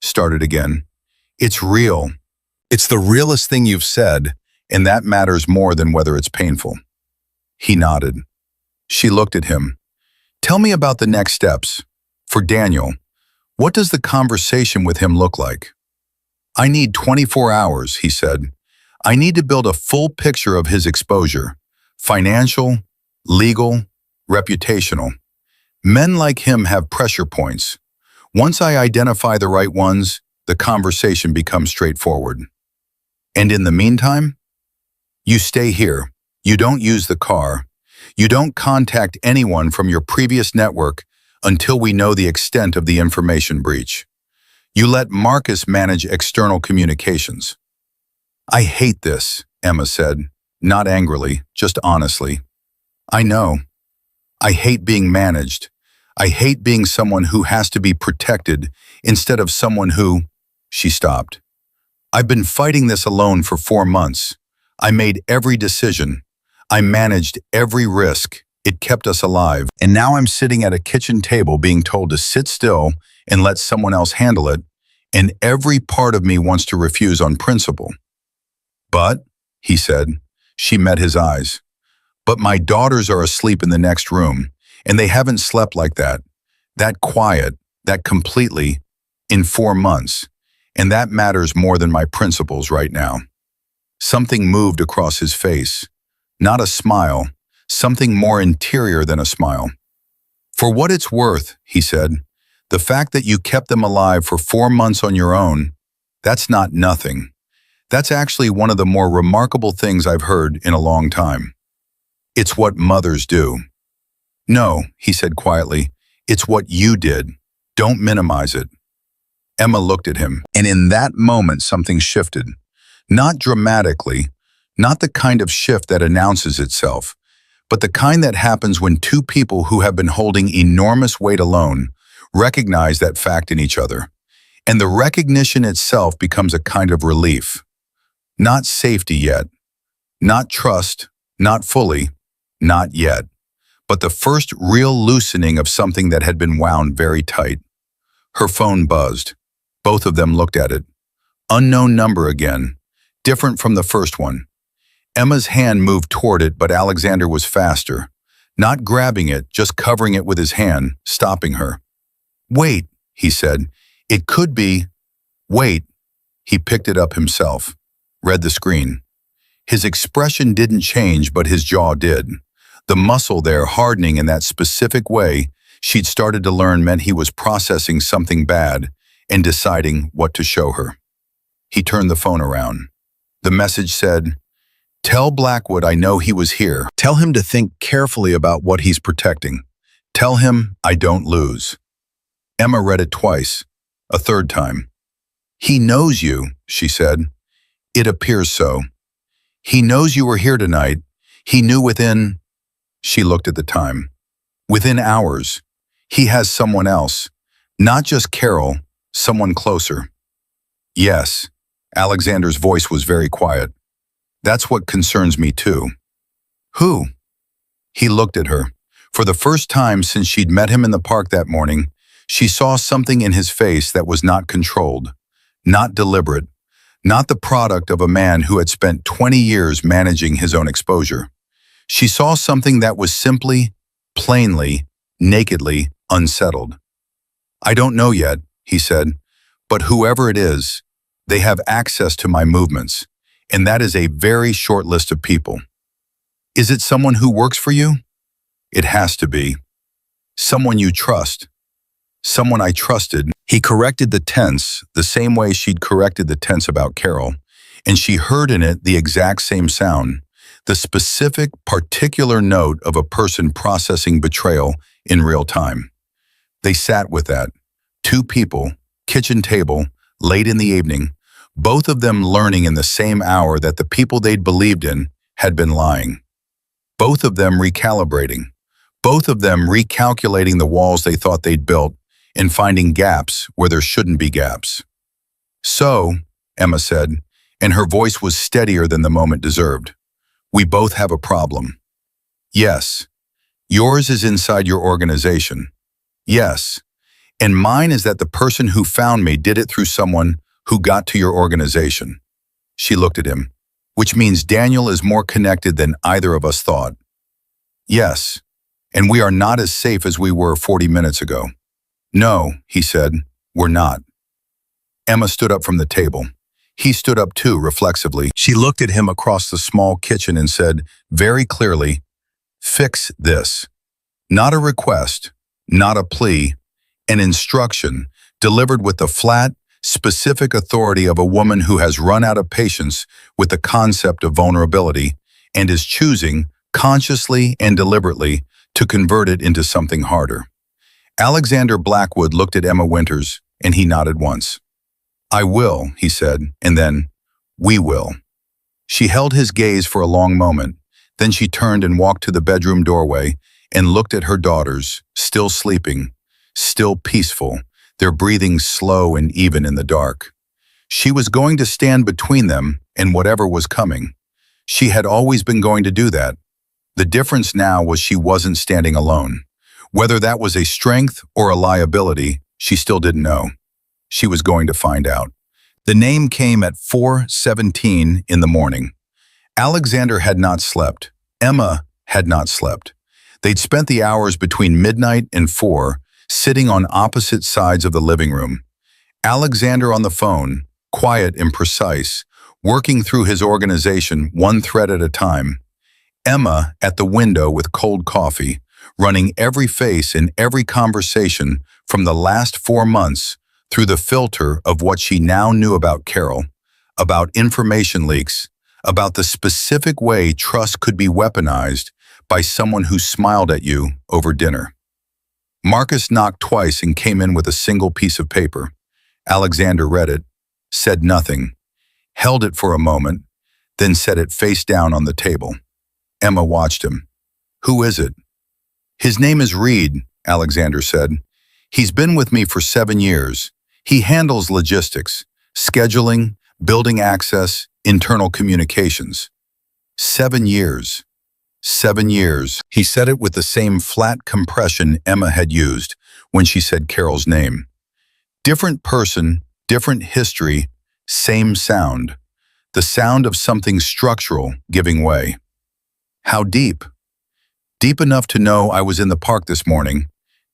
Started again. It's real. It's the realest thing you've said, and that matters more than whether it's painful. He nodded. She looked at him. Tell me about the next steps. For Daniel, what does the conversation with him look like? I need 24 hours, he said. I need to build a full picture of his exposure. Financial, legal, reputational. Men like him have pressure points. Once I identify the right ones, the conversation becomes straightforward. And in the meantime, you stay here. You don't use the car. You don't contact anyone from your previous network until we know the extent of the information breach. You let Marcus manage external communications. I hate this, Emma said, not angrily, just honestly. I know. I hate being managed. I hate being someone who has to be protected instead of someone who... She stopped. I've been fighting this alone for 4 months. I made every decision. I managed every risk. It kept us alive. And now I'm sitting at a kitchen table being told to sit still and let someone else handle it, and every part of me wants to refuse on principle. But, he said, she met his eyes. But my daughters are asleep in the next room, and they haven't slept like that. That quiet, that completely, in 4 months. And that matters more than my principles right now. Something moved across his face. Not a smile, something more interior than a smile. For what it's worth, he said, the fact that you kept them alive for 4 months on your own, that's not nothing. That's actually one of the more remarkable things I've heard in a long time. It's what mothers do. No, he said quietly, it's what you did. Don't minimize it. Emma looked at him, and in that moment something shifted. Not dramatically, not the kind of shift that announces itself, but the kind that happens when two people who have been holding enormous weight alone recognize that fact in each other. And the recognition itself becomes a kind of relief. Not safety yet, not trust, not fully, not yet, but the first real loosening of something that had been wound very tight. Her phone buzzed. Both of them looked at it. Unknown number again, different from the first one. Emma's hand moved toward it, but Alexander was faster. Not grabbing it, just covering it with his hand, stopping her. Wait, he said. It could be... Wait. He picked it up himself. Read the screen. His expression didn't change, but his jaw did. The muscle there hardening in that specific way she'd started to learn meant he was processing something bad and deciding what to show her. He turned the phone around. The message said, "Tell Blackwood I know he was here. Tell him to think carefully about what he's protecting. Tell him I don't lose." Emma read it twice, a third time. "He knows you," she said. "It appears so. He knows you were here tonight. He knew within..." She looked at the time. "Within hours. He has someone else. Not just Carol, someone closer." "Yes." Alexander's voice was very quiet. "That's what concerns me too." "Who?" He looked at her. For the first time since she'd met him in the park that morning, she saw something in his face that was not controlled, not deliberate, not the product of a man who had spent 20 years managing his own exposure. She saw something that was simply, plainly, nakedly unsettled. "I don't know yet," he said, "but whoever it is, they have access to my movements, and that is a very short list of people." "Is it someone who works for you?" "It has to be. Someone you trust." "Someone I trusted." He corrected the tense the same way she'd corrected the tense about Carol, and she heard in it the exact same sound, the specific, particular note of a person processing betrayal in real time. They sat with that. Two people, kitchen table, late in the evening, both of them learning in the same hour that the people they'd believed in had been lying. Both of them recalibrating. Both of them recalculating the walls they thought they'd built and finding gaps where there shouldn't be gaps. "So," Emma said, and her voice was steadier than the moment deserved, "we both have a problem. Yes. Yours is inside your organization. Yes. And mine is that the person who found me did it through someone who got to your organization. She looked at him, which means Daniel is more connected than either of us thought. Yes. And we are not as safe as we were 40 minutes ago. No, he said, we're not. Emma stood up from the table. He stood up too, reflexively. She looked at him across the small kitchen and said, very clearly, fix this. Not a request, not a plea, an instruction delivered with the flat, specific authority of a woman who has run out of patience with the concept of vulnerability and is choosing, consciously and deliberately, to convert it into something harder. Alexander Blackwood looked at Emma Winters, and he nodded once. I will, he said, and then, we will. She held his gaze for a long moment, then she turned and walked to the bedroom doorway and looked at her daughters, still sleeping, still peaceful, their breathing slow and even in the dark. She was going to stand between them and whatever was coming. She had always been going to do that. The difference now was she wasn't standing alone. Whether that was a strength or a liability, she still didn't know. She was going to find out. The name came at 4:17 in the morning. Alexander had not slept. Emma had not slept. They'd spent the hours between midnight and 4, sitting on opposite sides of the living room. Alexander on the phone, quiet and precise, working through his organization one thread at a time. Emma at the window with cold coffee, running every face in every conversation from the last 4 months through the filter of what she now knew about Carol, about information leaks, about the specific way trust could be weaponized by someone who smiled at you over dinner. Marcus knocked twice and came in with a single piece of paper. Alexander read it, said nothing, held it for a moment, then set it face down on the table. Emma watched him. Who is it? His name is Reed, Alexander said. He's been with me for 7 years. He handles logistics, scheduling, building access, internal communications. 7 years. 7 years. He said it with the same flat compression Emma had used when she said Carol's name. Different person, different history, same sound. The sound of something structural giving way. How deep? Deep enough to know I was in the park this morning.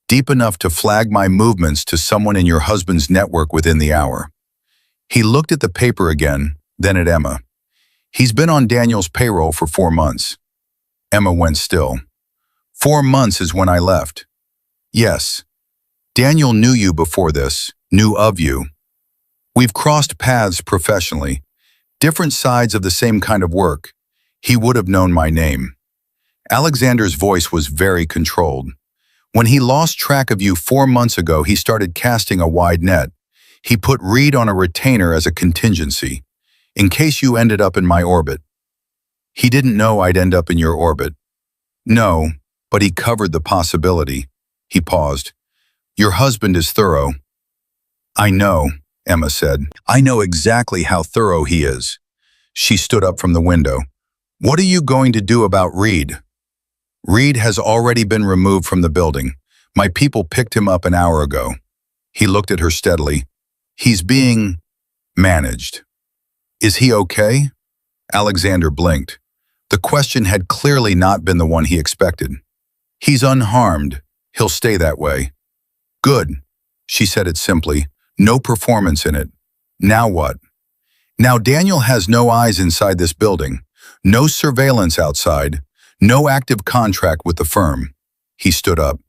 Deep enough to flag my movements to someone in your husband's network within the hour. He looked at the paper again, then at Emma. He's been on Daniel's payroll for 4 months. Emma went still. 4 months is when I left. Yes. Daniel knew you before this, knew of you. We've crossed paths professionally, different sides of the same kind of work. He would have known my name. Alexander's voice was very controlled. When he lost track of you 4 months ago, he started casting a wide net. He put Reed on a retainer as a contingency, in case you ended up in my orbit. He didn't know I'd end up in your orbit. No, but he covered the possibility. He paused. Your husband is thorough. I know, Emma said. I know exactly how thorough he is. She stood up from the window. What are you going to do about Reed? Reed has already been removed from the building. My people picked him up an hour ago. He looked at her steadily. He's being managed. Is he okay? Alexander blinked. The question had clearly not been the one he expected. He's unharmed. He'll stay that way. Good. She said it simply. No performance in it. Now what? Now Daniel has no eyes inside this building. No surveillance outside. No active contract with the firm. He stood up.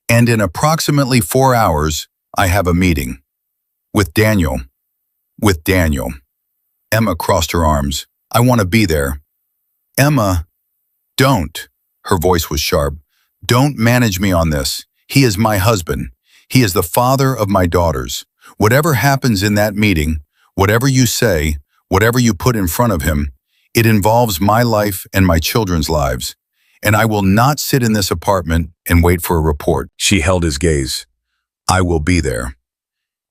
And in approximately 4 hours, I have a meeting. With Daniel. With Daniel. Emma crossed her arms. I want to be there. Emma, don't. Her voice was sharp. Don't manage me on this. He is my husband. He is the father of my daughters. Whatever happens in that meeting, whatever you say, whatever you put in front of him, it involves my life and my children's lives. And I will not sit in this apartment and wait for a report. She held his gaze. I will be there.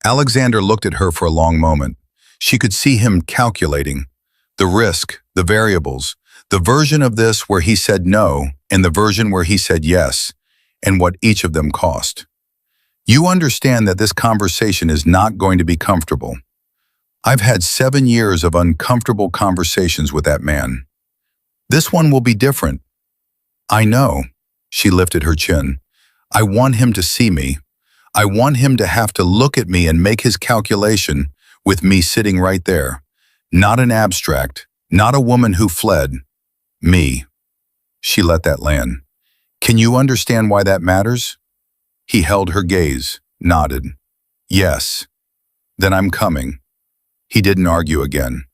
Alexander looked at her for a long moment. She could see him calculating. The risk, the variables, The version of this where he said no, and the version where he said yes, and what each of them cost. You understand that this conversation is not going to be comfortable. I've had 7 years of uncomfortable conversations with that man. This one will be different. I know. She lifted her chin. I want him to see me. I want him to have to look at me and make his calculation with me sitting right there. Not an abstract, not a woman who fled. Me. She let that land. Can you understand why that matters? He held her gaze, nodded. Yes. Then I'm coming. He didn't argue again.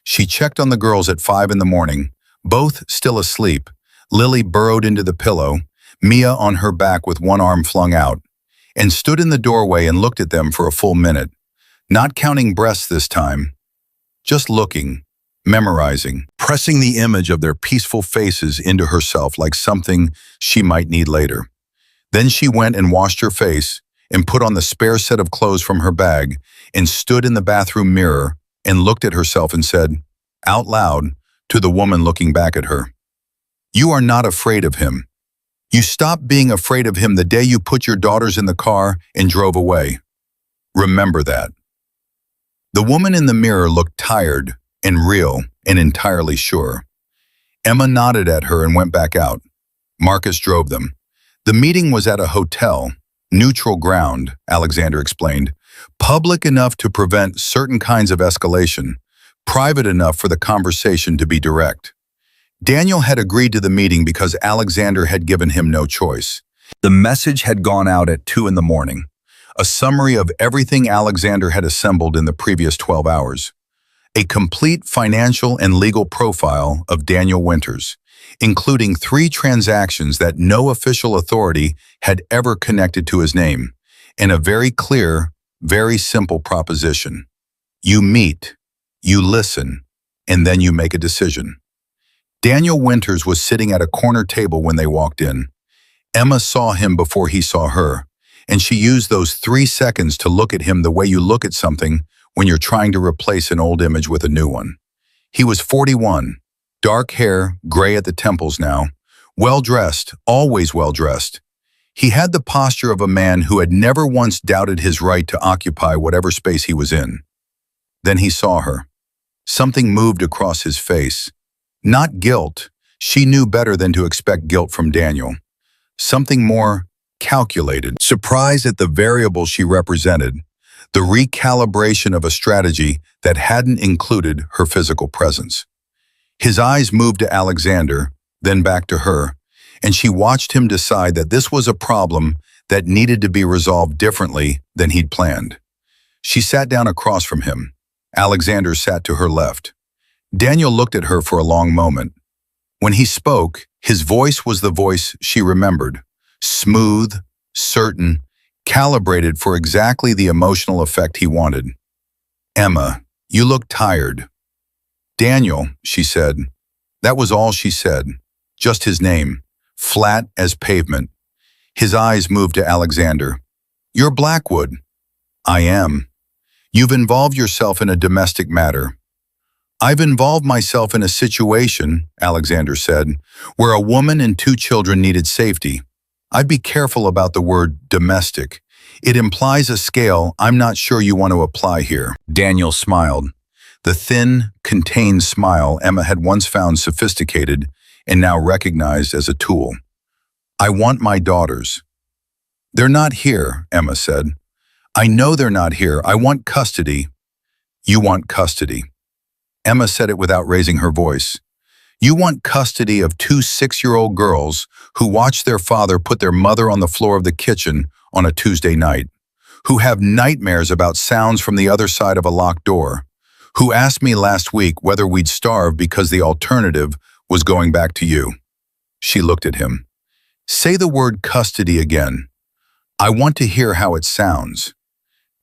She checked on the girls at 5 in the morning, both still asleep. Lily burrowed into the pillow, Mia on her back with one arm flung out, and stood in the doorway and looked at them for a full minute, not counting breaths this time, just looking, memorizing, pressing the image of their peaceful faces into herself like something she might need later. Then she went and washed her face and put on the spare set of clothes from her bag and stood in the bathroom mirror and looked at herself and said, out loud, to the woman looking back at her, "You are not afraid of him. You stopped being afraid of him the day you put your daughters in the car and drove away. Remember that." The woman in the mirror looked tired and real and entirely sure. Emma nodded at her and went back out. Marcus drove them. The meeting was at a hotel, neutral ground, Alexander explained, public enough to prevent certain kinds of escalation, private enough for the conversation to be direct. Daniel had agreed to the meeting because Alexander had given him no choice. The message had gone out at 2 in the morning, a summary of everything Alexander had assembled in the previous 12 hours. A complete financial and legal profile of Daniel Winters, including 3 transactions that no official authority had ever connected to his name, and a very clear, very simple proposition. You meet, you listen, and then you make a decision. Daniel Winters was sitting at a corner table when they walked in. Emma saw him before he saw her, and she used those 3 seconds to look at him the way you look at something when you're trying to replace an old image with a new one. He was 41, dark hair, gray at the temples now, well-dressed, always well-dressed. He had the posture of a man who had never once doubted his right to occupy whatever space he was in. Then he saw her. Something moved across his face. Not guilt. She knew better than to expect guilt from Daniel. Something more calculated. Surprise at the variable she represented. The recalibration of a strategy that hadn't included her physical presence. His eyes moved to Alexander, then back to her, and she watched him decide that this was a problem that needed to be resolved differently than he'd planned. She sat down across from him. Alexander sat to her left. Daniel looked at her for a long moment. When he spoke, his voice was the voice she remembered, smooth, certain, calibrated for exactly the emotional effect he wanted. "Emma, you look tired." "Daniel," she said. That was all she said, just his name, flat as pavement. His eyes moved to Alexander. "You're Blackwood." "I am." "You've involved yourself in a domestic matter." "I've involved myself in a situation," Alexander said, "where a woman and 2 children needed safety. I'd be careful about the word domestic. It implies a scale I'm not sure you want to apply here." Daniel smiled. The thin, contained smile Emma had once found sophisticated and now recognized as a tool. "I want my daughters." "They're not here," Emma said. "I know they're not here. I want custody." "You want custody." Emma said it without raising her voice. "You want custody of 2 6-year-old girls who watch their father put their mother on the floor of the kitchen on a Tuesday night, who have nightmares about sounds from the other side of a locked door, who asked me last week whether we'd starve because the alternative was going back to you." She looked at him. "Say the word custody again. I want to hear how it sounds."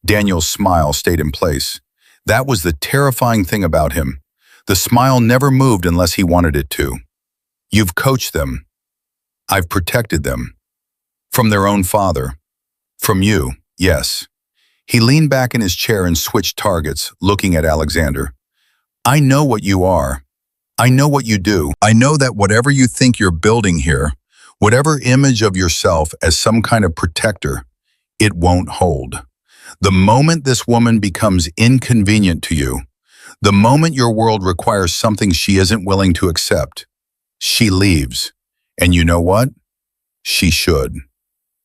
Daniel's smile stayed in place. That was the terrifying thing about him. The smile never moved unless he wanted it to. "You've coached them. I've protected them. From their own father. From you, yes." He leaned back in his chair and switched targets, looking at Alexander. "I know what you are. I know what you do. I know that whatever you think you're building here, whatever image of yourself as some kind of protector, it won't hold. The moment this woman becomes inconvenient to you, the moment your world requires something she isn't willing to accept, she leaves. And you know what? She should.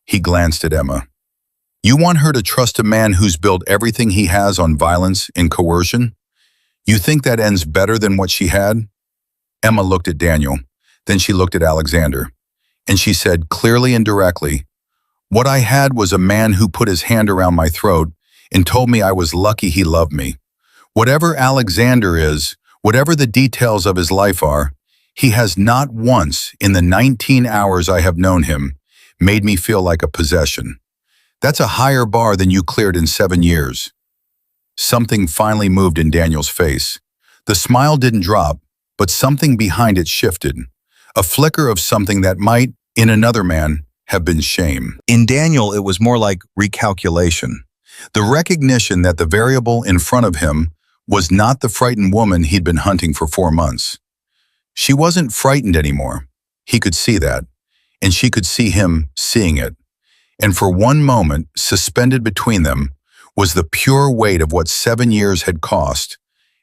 He glanced at Emma. You want her to trust a man who's built everything he has on violence and coercion? You think that ends better than what she had? Emma looked at Daniel, then she looked at Alexander, and she said clearly and directly, what I had was a man who put his hand around my throat and told me I was lucky he loved me. Whatever Alexander is, whatever the details of his life are, he has not once in the 19 hours I have known him made me feel like a possession. That's a higher bar than you cleared in 7 years. Something finally moved in Daniel's face. The smile didn't drop, but something behind it shifted. A flicker of something that might, in another man, have been shame. In Daniel, it was more like recalculation. The recognition that the variable in front of him was not the frightened woman he'd been hunting for 4 months. She wasn't frightened anymore. He could see that, and she could see him seeing it. And for one moment, suspended between them, was the pure weight of what 7 years had cost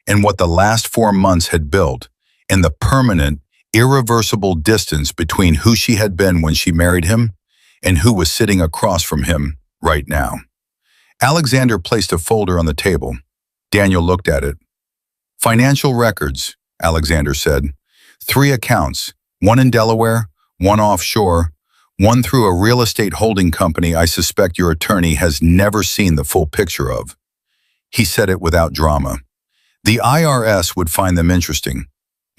and what the last 4 months had built, and the permanent, irreversible distance between who she had been when she married him and who was sitting across from him right now. Alexander placed a folder on the table. Daniel looked at it. Financial records, Alexander said. 3 accounts, one in Delaware, one offshore, one through a real estate holding company I suspect your attorney has never seen the full picture of. He said it without drama. The IRS would find them interesting.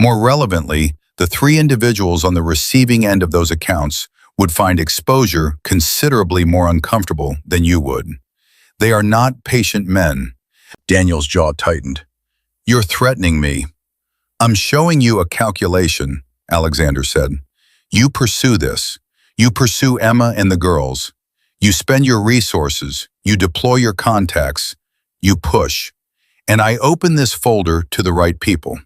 More relevantly, the 3 individuals on the receiving end of those accounts would find exposure considerably more uncomfortable than you would. They are not patient men. Daniel's jaw tightened. You're threatening me. I'm showing you a calculation, Alexander said. You pursue this. You pursue Emma and the girls. You spend your resources. You deploy your contacts. You push. And I open this folder to the right people.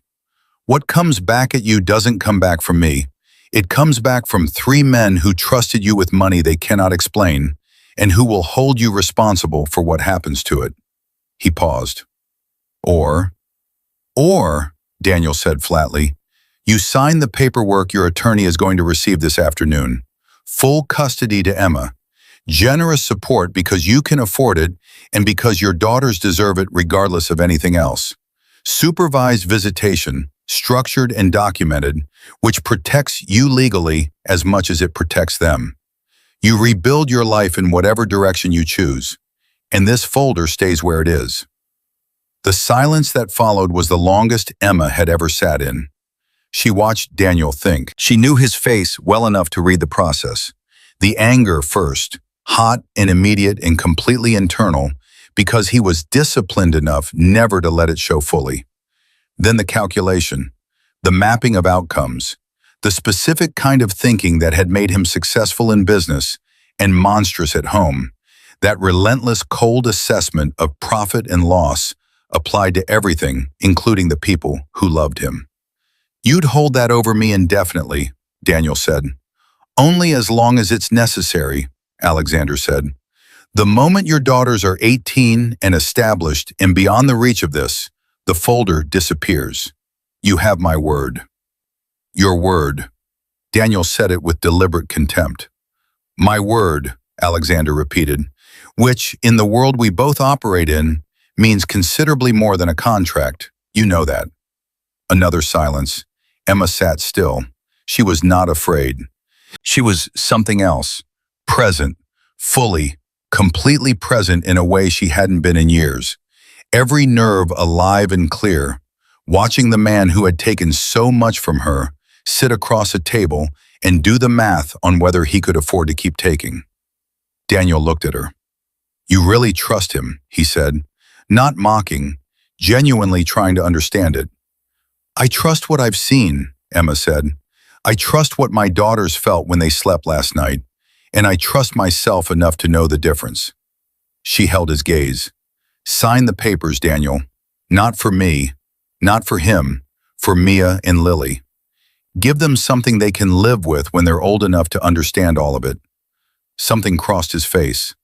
What comes back at you doesn't come back from me. It comes back from 3 men who trusted you with money they cannot explain and who will hold you responsible for what happens to it. He paused. Or, Daniel said flatly, you sign the paperwork your attorney is going to receive this afternoon. Full custody to Emma. Generous support because you can afford it and because your daughters deserve it regardless of anything else. Supervised visitation, structured and documented, which protects you legally as much as it protects them. You rebuild your life in whatever direction you choose, and this folder stays where it is. The silence that followed was the longest Emma had ever sat in. She watched Daniel think. She knew his face well enough to read the process. The anger first, hot and immediate and completely internal, because he was disciplined enough never to let it show fully. Then the calculation, the mapping of outcomes, the specific kind of thinking that had made him successful in business and monstrous at home, that relentless cold assessment of profit and loss applied to everything, including the people who loved him. You'd hold that over me indefinitely, Daniel said. Only as long as it's necessary, Alexander said. The moment your daughters are 18 and established and beyond the reach of this, the folder disappears. You have my word. Your word. Daniel said it with deliberate contempt. My word, Alexander repeated, which, in the world we both operate in, means considerably more than a contract. You know that. Another silence. Emma sat still. She was not afraid. She was something else. Present. Fully. Completely present in a way she hadn't been in years. Every nerve alive and clear, watching the man who had taken so much from her sit across a table and do the math on whether he could afford to keep taking. Daniel looked at her. You really trust him, he said, not mocking, genuinely trying to understand it. I trust what I've seen, Emma said. I trust what my daughters felt when they slept last night, and I trust myself enough to know the difference. She held his gaze. Sign the papers, Daniel. Not for me, not for him, for Mia and Lily. Give them something they can live with when they're old enough to understand all of it. Something crossed his face.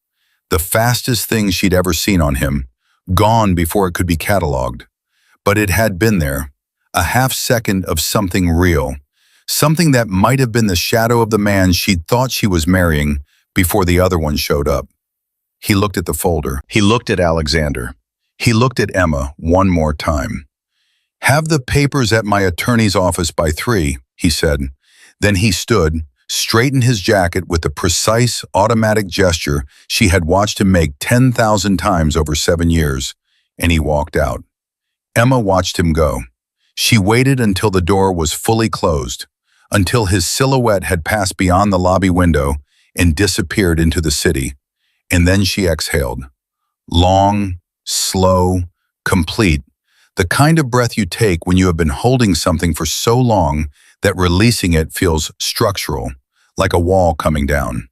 The fastest thing she'd ever seen on him, gone before it could be cataloged. But it had been there, a half second of something real, something that might have been the shadow of the man she'd thought she was marrying before the other one showed up. He looked at the folder. He looked at Alexander. He looked at Emma one more time. "Have the papers at my attorney's office by 3, he said. Then he stood, straightened his jacket with the precise, automatic gesture she had watched him make 10,000 times over 7 years, and he walked out. Emma watched him go. She waited until the door was fully closed, until his silhouette had passed beyond the lobby window and disappeared into the city, and then she exhaled. Long, slow, complete, the kind of breath you take when you have been holding something for so long that releasing it feels structural, like a wall coming down.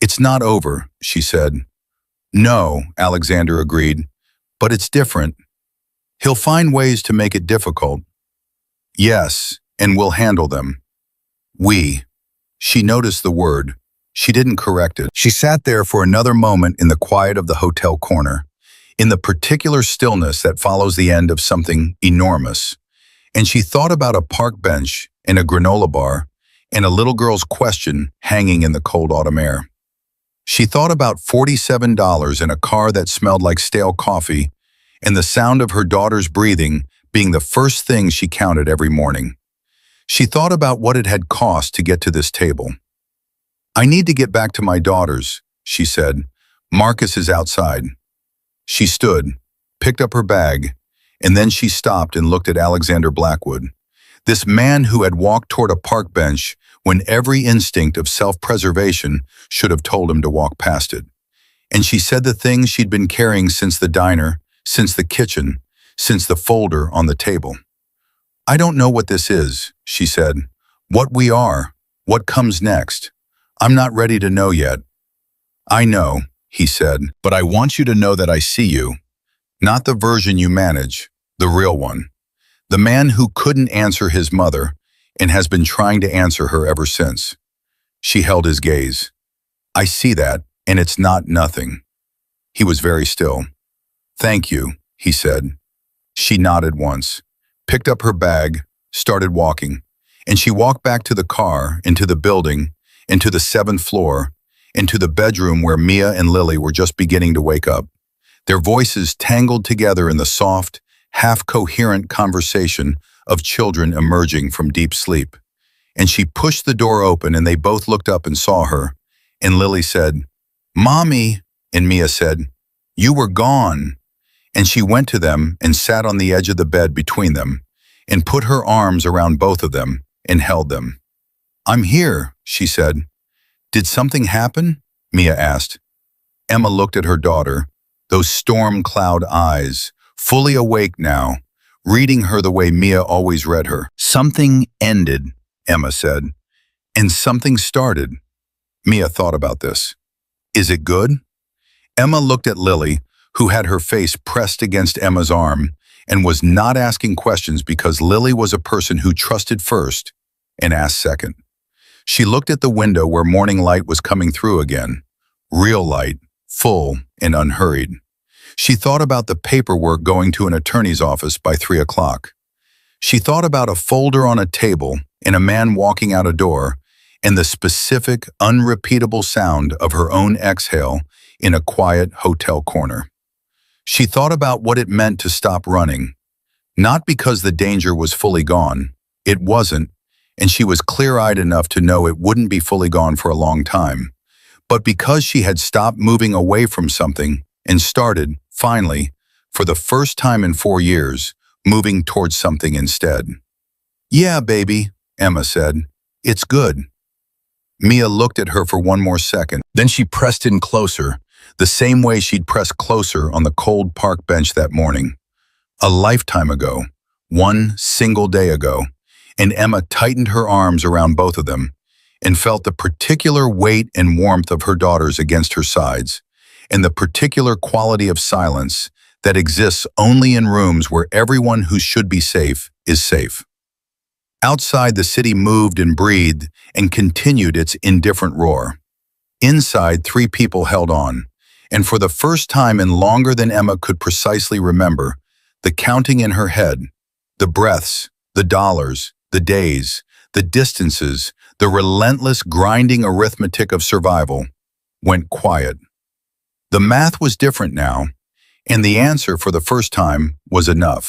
"It's not over," she said. "No," Alexander agreed, "but it's different. He'll find ways to make it difficult." "Yes, and we'll handle them." "We." She noticed the word. She didn't correct it. She sat there for another moment in the quiet of the hotel corner, in the particular stillness that follows the end of something enormous. And she thought about a park bench and a granola bar and a little girl's question hanging in the cold autumn air. She thought about $47 in a car that smelled like stale coffee and the sound of her daughter's breathing being the first thing she counted every morning. She thought about what it had cost to get to this table. "I need to get back to my daughters," she said. "Marcus is outside." She stood, picked up her bag, and then she stopped and looked at Alexander Blackwood, this man who had walked toward a park bench when every instinct of self-preservation should have told him to walk past it. And she said the things she'd been carrying since the diner, since the kitchen, since the folder on the table. "I don't know what this is," she said. "What we are, what comes next. I'm not ready to know yet." "I know," he said, "but I want you to know that I see you. Not the version you manage, the real one. The man who couldn't answer his mother and has been trying to answer her ever since." She held his gaze. "I see that, and it's not nothing." He was very still. "Thank you," he said. She nodded once, picked up her bag, started walking, and she walked back to the car, into the building, into the 7th floor, into the bedroom where Mia and Lily were just beginning to wake up, their voices tangled together in the soft, half-coherent conversation of children emerging from deep sleep. And she pushed the door open and they both looked up and saw her, and Lily said, "Mommy," and Mia said, "You were gone." And she went to them and sat on the edge of the bed between them and put her arms around both of them and held them. "I'm here," she said. "Did something happen?" Mia asked. Emma looked at her daughter, those storm cloud eyes, fully awake now, reading her the way Mia always read her. "Something ended," Emma said, "and something started." Mia thought about this. "Is it good?" Emma looked at Lily, who had her face pressed against Emma's arm and was not asking questions because Lily was a person who trusted first and asked second. She looked at the window where morning light was coming through again, real light, full and unhurried. She thought about the paperwork going to an attorney's office by 3 o'clock. She thought about a folder on a table and a man walking out a door and the specific, unrepeatable sound of her own exhale in a quiet hotel corner. She thought about what it meant to stop running, not because the danger was fully gone. It wasn't, and she was clear-eyed enough to know it wouldn't be fully gone for a long time, but because she had stopped moving away from something and started, finally, for the first time in 4 years, moving towards something instead. "Yeah, baby," Emma said. "It's good." Mia looked at her for one more second. Then she pressed in closer, the same way she'd pressed closer on the cold park bench that morning. A lifetime ago, one single day ago, and Emma tightened her arms around both of them and felt the particular weight and warmth of her daughters against her sides, and the particular quality of silence that exists only in rooms where everyone who should be safe is safe. Outside, the city moved and breathed and continued its indifferent roar. Inside, 3 people held on, and for the first time in longer than Emma could precisely remember, the counting in her head, the breaths, the dollars, the days, the distances, the relentless grinding arithmetic of survival, went quiet. The math was different now, and the answer for the first time was enough.